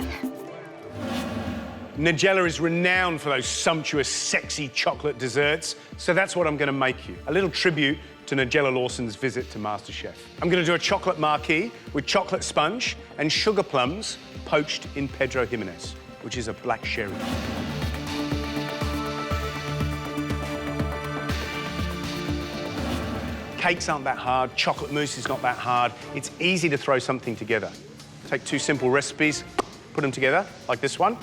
Nigella is renowned for those sumptuous, sexy chocolate desserts, so that's what I'm going to make you. A little tribute to Nigella Lawson's visit to MasterChef. I'm going to do a chocolate marquise with chocolate sponge and sugar plums poached in Pedro Jimenez, which is a black sherry. Cakes aren't that hard, chocolate mousse is not that hard. It's easy to throw something together. Take 2 simple recipes, put them together, like this one,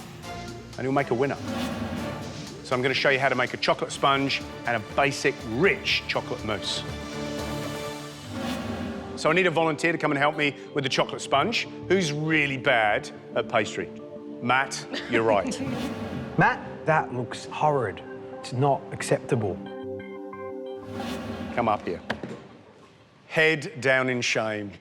and you'll make a winner. So I'm going to show you how to make a chocolate sponge and a basic, rich chocolate mousse. So I need a volunteer to come and help me with the chocolate sponge. Who's really bad at pastry? Matt, you're right. Matt, that looks horrid. It's not acceptable. Come up here. Head down in shame.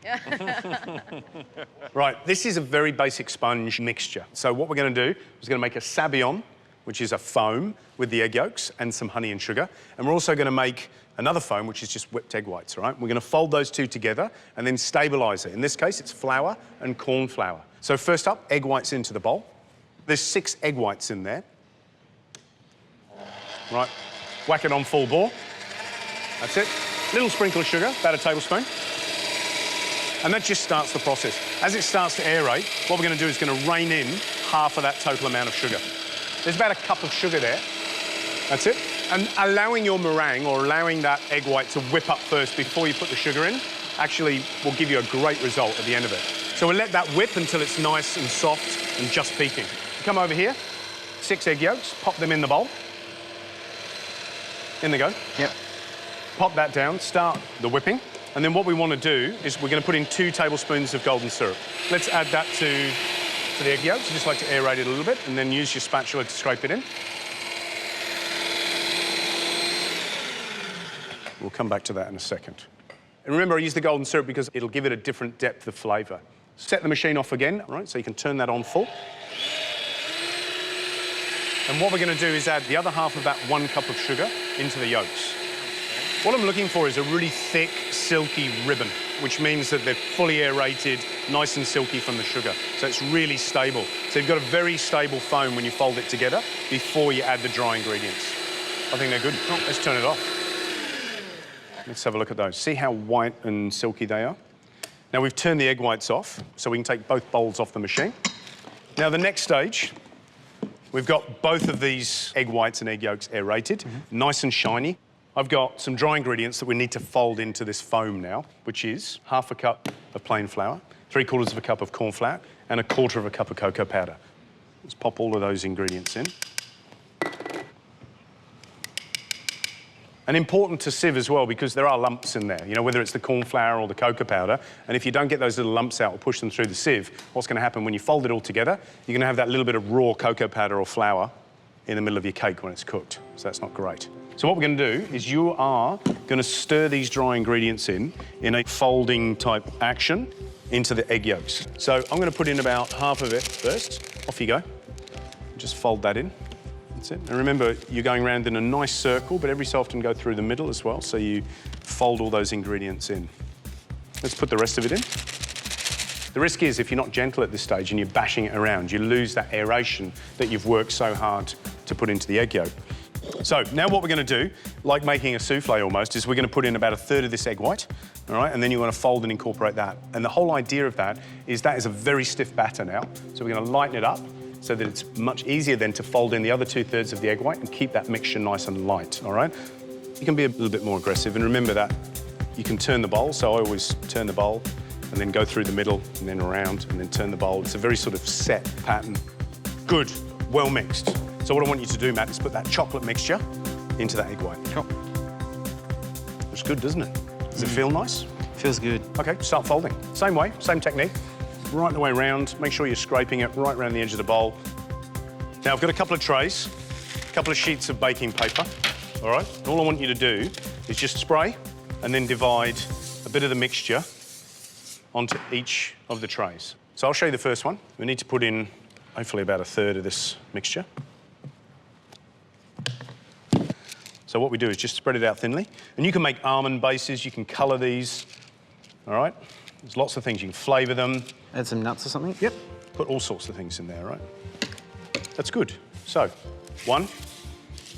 Right, this is a very basic sponge mixture. So what we're going to do is going to make a sabayon, which is a foam with the egg yolks and some honey and sugar. And we're also going to make another foam, which is just whipped egg whites, all right? We're going to fold those 2 together and then stabilise it. In this case, it's flour and corn flour. So first up, egg whites into the bowl. There's 6 egg whites in there. Right, whack it on full bore. That's it. Little sprinkle of sugar, about a tablespoon. And that just starts the process. As it starts to aerate, what we're going to do is going to rein in half of that total amount of sugar. There's about a cup of sugar there. That's it. And allowing your meringue, or allowing that egg white to whip up first before you put the sugar in, actually will give you a great result at the end of it. So we'll let that whip until it's nice and soft and just peaking. Come over here, 6 egg yolks, pop them in the bowl. In they go. Yep. Pop that down, start the whipping, and then what we want to do is we're going to put in 2 tablespoons of golden syrup. Let's add that to the egg yolks. You just like to aerate it a little bit, and then use your spatula to scrape it in. We'll come back to that in a second. And remember, I use the golden syrup because it'll give it a different depth of flavour. Set the machine off again, right, so you can turn that on full. And what we're going to do is add the other half of that 1 cup of sugar into the yolks. What I'm looking for is a really thick, silky ribbon, which means that they're fully aerated, nice and silky from the sugar. So it's really stable. So you've got a very stable foam when you fold it together before you add the dry ingredients. I think they're good. Oh, let's turn it off. Let's have a look at those. See how white and silky they are? Now we've turned the egg whites off, so we can take both bowls off the machine. Now the next stage, we've got both of these egg whites and egg yolks aerated, nice and shiny. I've got some dry ingredients that we need to fold into this foam now, which is half a cup of plain flour, 3/4 of a cup of corn flour, and 1/4 of a cup of cocoa powder. Let's pop all of those ingredients in. And important to sieve as well, because there are lumps in there, you know, whether it's the corn flour or the cocoa powder. And if you don't get those little lumps out or push them through the sieve, what's going to happen when you fold it all together, you're going to have that little bit of raw cocoa powder or flour in the middle of your cake when it's cooked. So that's not great. So what we're going to do is you are going to stir these dry ingredients in a folding type action into the egg yolks. So I'm going to put in about half of it first. Off you go. Just fold that in. That's it. And remember, you're going around in a nice circle, but every so often go through the middle as well, so you fold all those ingredients in. Let's put the rest of it in. The risk is, if you're not gentle at this stage and you're bashing it around, you lose that aeration that you've worked so hard to put into the egg yolk. So now what we're going to do, like making a souffle almost, is we're going to put in about a third of this egg white, all right? And then you want to fold and incorporate that. And the whole idea of that is a very stiff batter now. So we're going to lighten it up so that it's much easier then to fold in the other 2/3 of the egg white and keep that mixture nice and light, all right? You can be a little bit more aggressive, and remember that you can turn the bowl. So I always turn the bowl and then go through the middle and then around and then turn the bowl. It's a very sort of set pattern. Good, well mixed. So what I want you to do, Matt, is put that chocolate mixture into that egg white. Sure. Looks good, doesn't it? Does it feel nice? Feels good. OK, start folding. Same way, same technique. Right the way around. Make sure you're scraping it right around the edge of the bowl. Now, I've got a couple of trays, a couple of sheets of baking paper, all right? And all I want you to do is just spray and then divide a bit of the mixture onto each of the trays. So I'll show you the first one. We need to put in, hopefully, about a third of this mixture. So what we do is just spread it out thinly. And you can make almond bases, you can colour these, all right? There's lots of things. You can flavour them. Add some nuts or something? Yep. Put all sorts of things in there, right? That's good. So, one,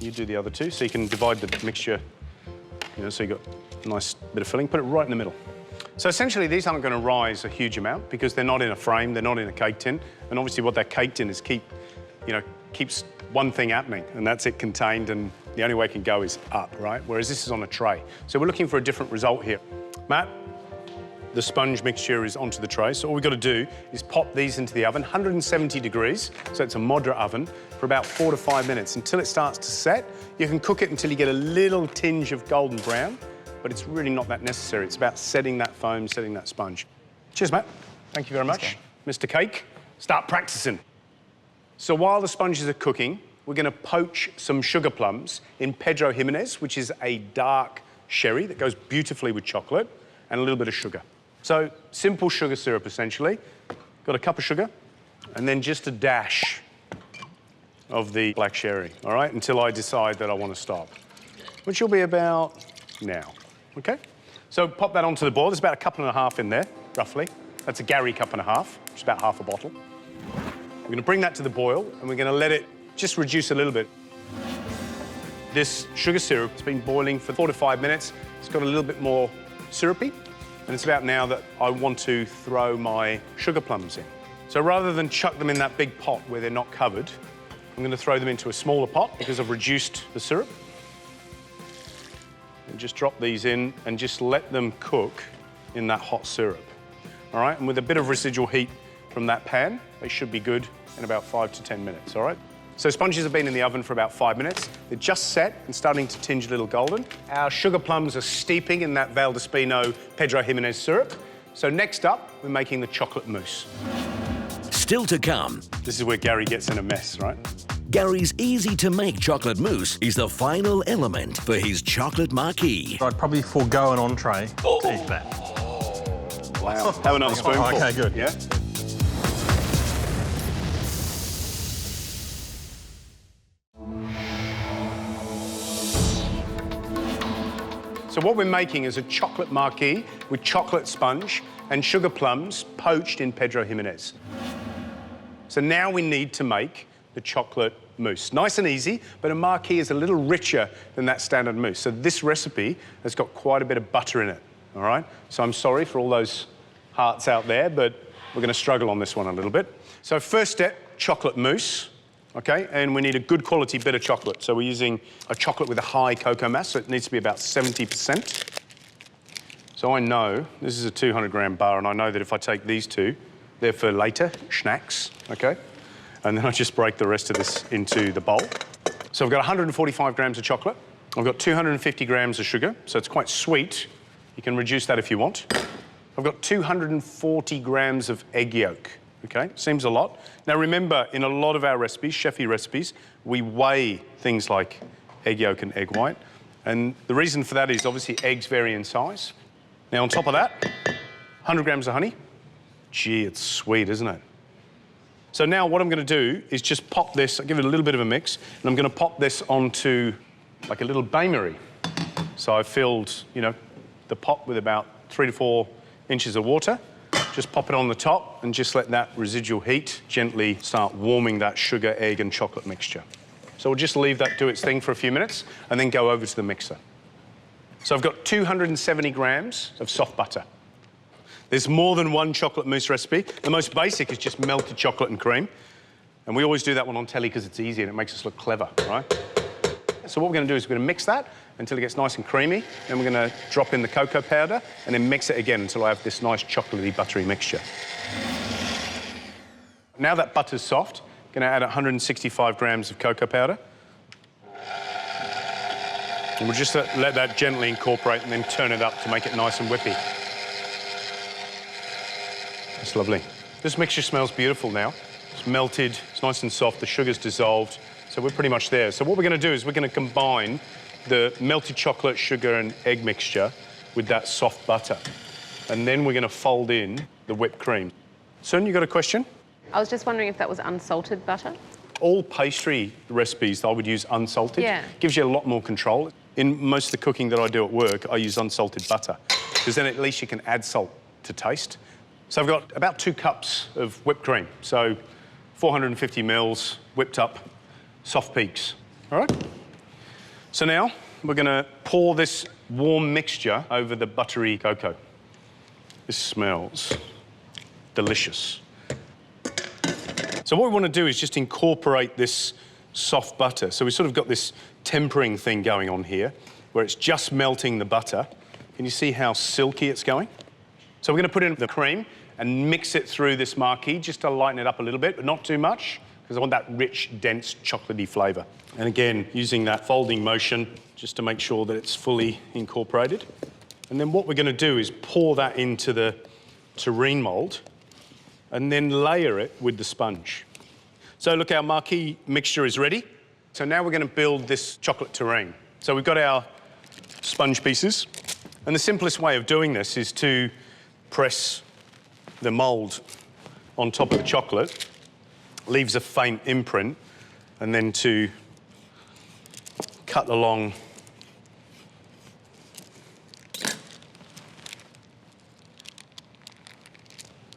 you do the other two, so you can divide the mixture, you know, so you've got a nice bit of filling. Put it right in the middle. So essentially, these aren't going to rise a huge amount because they're not in a frame, they're not in a cake tin. And obviously what they're caked in is keeps one thing happening, and that's it contained, and the only way it can go is up, right? Whereas this is on a tray. So we're looking for a different result here. Matt, the sponge mixture is onto the tray, so all we've got to do is pop these into the oven, 170 degrees, so it's a moderate oven, for about 4 to 5 minutes until it starts to set. You can cook it until you get a little tinge of golden brown, but it's really not that necessary. It's about setting that foam, setting that sponge. Cheers, Matt. Thank you very much. Mr. Cake, start practicing. So while the sponges are cooking, we're going to poach some sugar plums in Pedro Jimenez, which is a dark sherry that goes beautifully with chocolate, and a little bit of sugar. So simple sugar syrup, essentially. Got a cup of sugar, and then just a dash of the black sherry, all right, until I decide that I want to stop, which will be about now, OK? So pop that onto the boil. There's about a cup and a half in there, roughly. That's a Gary cup and a half, which is about half a bottle. We're going to bring that to the boil, and we're going to let it just reduce a little bit. This sugar syrup has been boiling for 4 to 5 minutes. It's got a little bit more syrupy, and it's about now that I want to throw my sugar plums in. So rather than chuck them in that big pot where they're not covered, I'm going to throw them into a smaller pot because I've reduced the syrup. And just drop these in and just let them cook in that hot syrup. All right, and with a bit of residual heat from that pan, they should be good in about 5 to 10 minutes, all right? So sponges have been in the oven for about 5 minutes. They're just set and starting to tinge a little golden. Our sugar plums are steeping in that Valdespino Pedro Jimenez syrup. So next up, we're making the chocolate mousse. Still to come. This is where Gary gets in a mess, right? Gary's easy-to-make chocolate mousse is the final element for his Chocolate Marquise. I'd probably forego an entree to eat that. Wow. Have another spoonful. OK, good. Yeah? So what we're making is a chocolate marquise with chocolate sponge and sugar plums poached in Pedro Jimenez. So now we need to make the chocolate mousse. Nice and easy, but a marquise is a little richer than that standard mousse. So this recipe has got quite a bit of butter in it, all right? So I'm sorry for all those hearts out there, but we're going to struggle on this one a little bit. So first step, chocolate mousse. OK, and we need a good quality bitter chocolate. So we're using a chocolate with a high cocoa mass, so it needs to be about 70%. So I know this is a 200-gram bar, and I know that if I take these two, they're for later, snacks, OK? And then I just break the rest of this into the bowl. So I've got 145 grams of chocolate, I've got 250 grams of sugar, so it's quite sweet. You can reduce that if you want. I've got 240 grams of egg yolk, okay? Seems a lot. Now remember, in a lot of our recipes, chefy recipes, we weigh things like egg yolk and egg white. And the reason for that is obviously eggs vary in size. Now on top of that, 100 grams of honey. Gee, it's sweet, isn't it? So now what I'm going to do is just pop this, I'll give it a little bit of a mix, and I'm going to pop this onto like a little bain-marie. So I've filled, you know, the pot with about 3 to 4 inches of water. Just pop it on the top and just let that residual heat gently start warming that sugar, egg and chocolate mixture. So we'll just leave that do its thing for a few minutes and then go over to the mixer. So I've got 270 grams of soft butter. There's more than one chocolate mousse recipe. The most basic is just melted chocolate and cream. And we always do that one on telly because it's easy and it makes us look clever, right? So what we're going to do is we're going to mix that until it gets nice and creamy. Then we're going to drop in the cocoa powder and then mix it again until I have this nice chocolatey, buttery mixture. Now that butter's soft, I'm going to add 165 grams of cocoa powder. And we'll just let that gently incorporate and then turn it up to make it nice and whippy. That's lovely. This mixture smells beautiful now. It's melted, it's nice and soft, the sugar's dissolved. So we're pretty much there. So what we're going to do is we're going to combine the melted chocolate, sugar and egg mixture with that soft butter. And then we're going to fold in the whipped cream. Sun, you got a question? I was just wondering if that was unsalted butter? All pastry recipes, I would use unsalted. Yeah. Gives you a lot more control. In most of the cooking that I do at work, I use unsalted butter because then at least you can add salt to taste. So I've got about 2 cups of whipped cream. So 450 mils whipped up soft peaks, all right? So now we're going to pour this warm mixture over the buttery cocoa. This smells delicious. So what we want to do is just incorporate this soft butter. So we've sort of got this tempering thing going on here where it's just melting the butter. Can you see how silky it's going? So we're going to put in the cream and mix it through this marquise just to lighten it up a little bit, but not too much, because I want that rich, dense, chocolatey flavour. And again, using that folding motion just to make sure that it's fully incorporated. And then what we're going to do is pour that into the terrine mould and then layer it with the sponge. So look, our marquise mixture is ready. So now we're going to build this chocolate terrine. So we've got our sponge pieces. And the simplest way of doing this is to press the mould on top of the chocolate, leaves a faint imprint, and then to cut along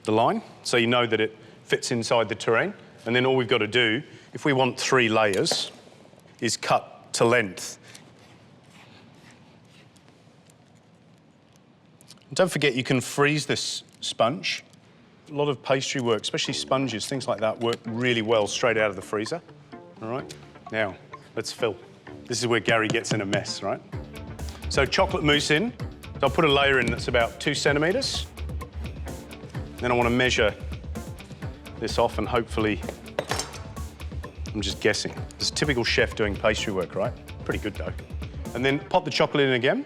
the line so you know that it fits inside the terrine. And then all we've got to do, if we want 3 layers, is cut to length. And don't forget, you can freeze this sponge. A lot of pastry work, especially sponges, things like that, work really well straight out of the freezer. All right, now let's fill. This is where Gary gets in a mess, right? So chocolate mousse in. So I'll put a layer in that's about 2 centimetres. Then I want to measure this off and hopefully, I'm just guessing. It's a typical chef doing pastry work, right? Pretty good though. And then pop the chocolate in again.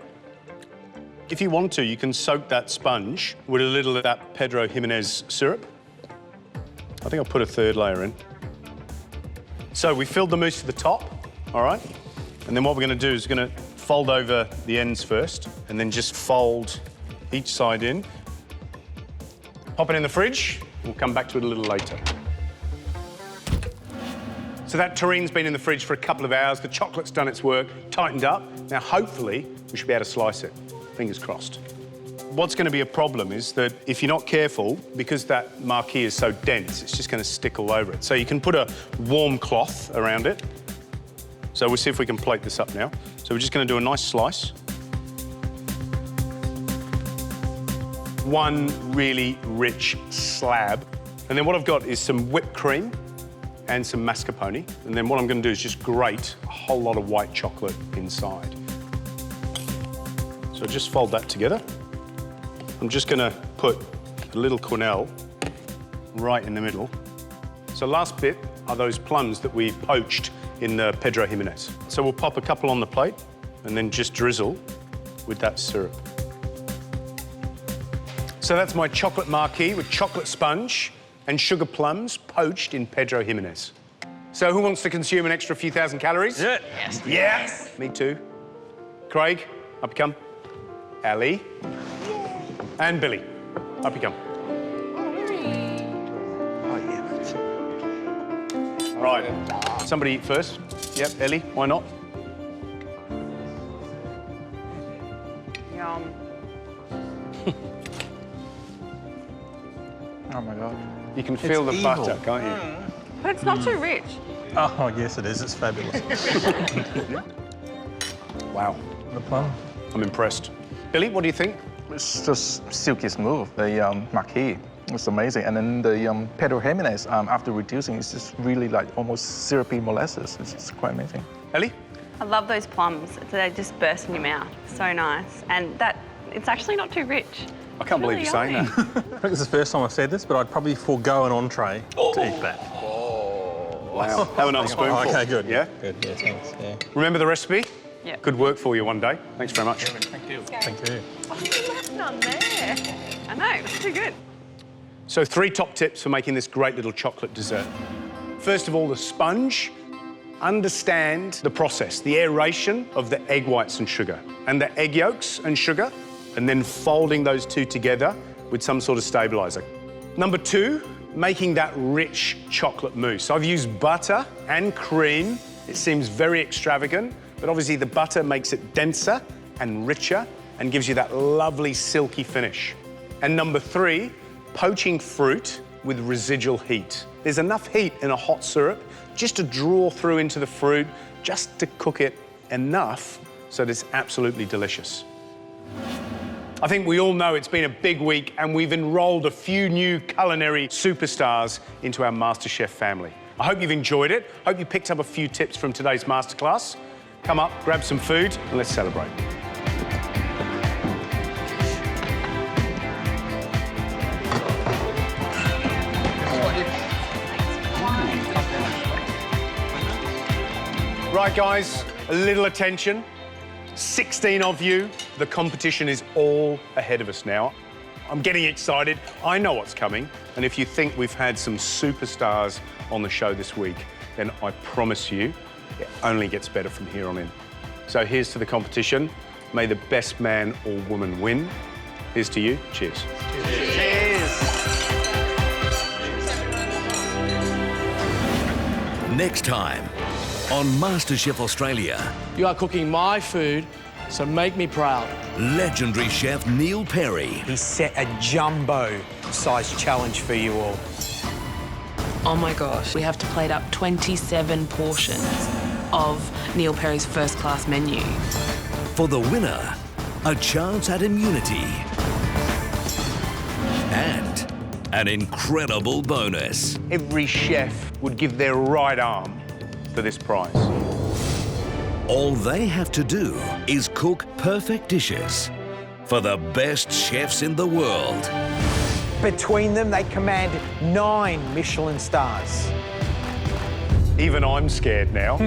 If you want to, you can soak that sponge with a little of that Pedro Jimenez syrup. I think I'll put a 3rd layer in. So we filled the mousse to the top, all right? And then what we're going to do is we're going to fold over the ends first and then just fold each side in. Pop it in the fridge. We'll come back to it a little later. So that terrine's been in the fridge for a couple of hours. The chocolate's done its work, tightened up. Now, hopefully, we should be able to slice it. Fingers crossed. What's going to be a problem is that if you're not careful, because that marquise is so dense, it's just going to stick all over it. So you can put a warm cloth around it. So we'll see if we can plate this up now. So we're just going to do a nice slice. One really rich slab. And then what I've got is some whipped cream and some mascarpone. And then what I'm going to do is just grate a whole lot of white chocolate inside. So just fold that together. I'm just going to put a little quenelle right in the middle. So last bit are those plums that we poached in the Pedro Jimenez. So we'll pop a couple on the plate. and then just drizzle with that syrup. So that's my chocolate marquise with chocolate sponge and sugar plums poached in Pedro Jimenez. So who wants to consume an extra few thousand calories? Yeah. Yes. Me too. Craig, up you come. Ali. And Billy, up you come. Oh, yeah. Right, somebody eat first. Yep, Ellie, why not? Yum. Oh my God. You can feel the butter, can't you? But it's not too rich. Oh, yes, it is. It's fabulous. Wow. The plum. I'm impressed. Billy, what do you think? It's just silky smooth, the marquise. It's amazing. And then the Pedro Jimenez, after reducing, it's just really like almost syrupy molasses. It's quite amazing. Ellie? I love those plums. They just burst in your mouth. So nice. And it's actually not too rich. I can't believe you're saying that. I think this is the first time I've said this, but I'd probably forego an entree to eat that. Wow. Have another spoonful. Oh, okay, good. Yeah? Good, yeah, thanks. Yeah. Remember the recipe? Yeah. Good work for you one day. Thanks very much. Thank you. Thank you. Oh, there's none there. I know, it's too good. So 3 top tips for making this great little chocolate dessert. First of all, the sponge. Understand the process, the aeration of the egg whites and sugar, and the egg yolks and sugar, and then folding those two together with some sort of stabilizer. Number 2, making that rich chocolate mousse. I've used butter and cream. It seems very extravagant, but obviously the butter makes it denser and richer and gives you that lovely silky finish. And number 3, poaching fruit with residual heat. There's enough heat in a hot syrup just to draw through into the fruit, just to cook it enough so that it's absolutely delicious. I think we all know it's been a big week and we've enrolled a few new culinary superstars into our MasterChef family. I hope you've enjoyed it. I hope you picked up a few tips from today's masterclass. Come up, grab some food, and let's celebrate. Right, guys, a little attention. 16 of you. The competition is all ahead of us now. I'm getting excited. I know what's coming. And if you think we've had some superstars on the show this week, then I promise you it only gets better from here on in. So here's to the competition. May the best man or woman win. Here's to you. Cheers. Cheers. Next time on MasterChef Australia. You are cooking my food, so make me proud. Legendary chef Neil Perry. He set a jumbo-sized challenge for you all. Oh my gosh, we have to plate up 27 portions of Neil Perry's first-class menu. For the winner, a chance at immunity. And an incredible bonus. Every chef would give their right arm for this prize. All they have to do is cook perfect dishes for the best chefs in the world. Between them, they command 9 Michelin stars. Even I'm scared now.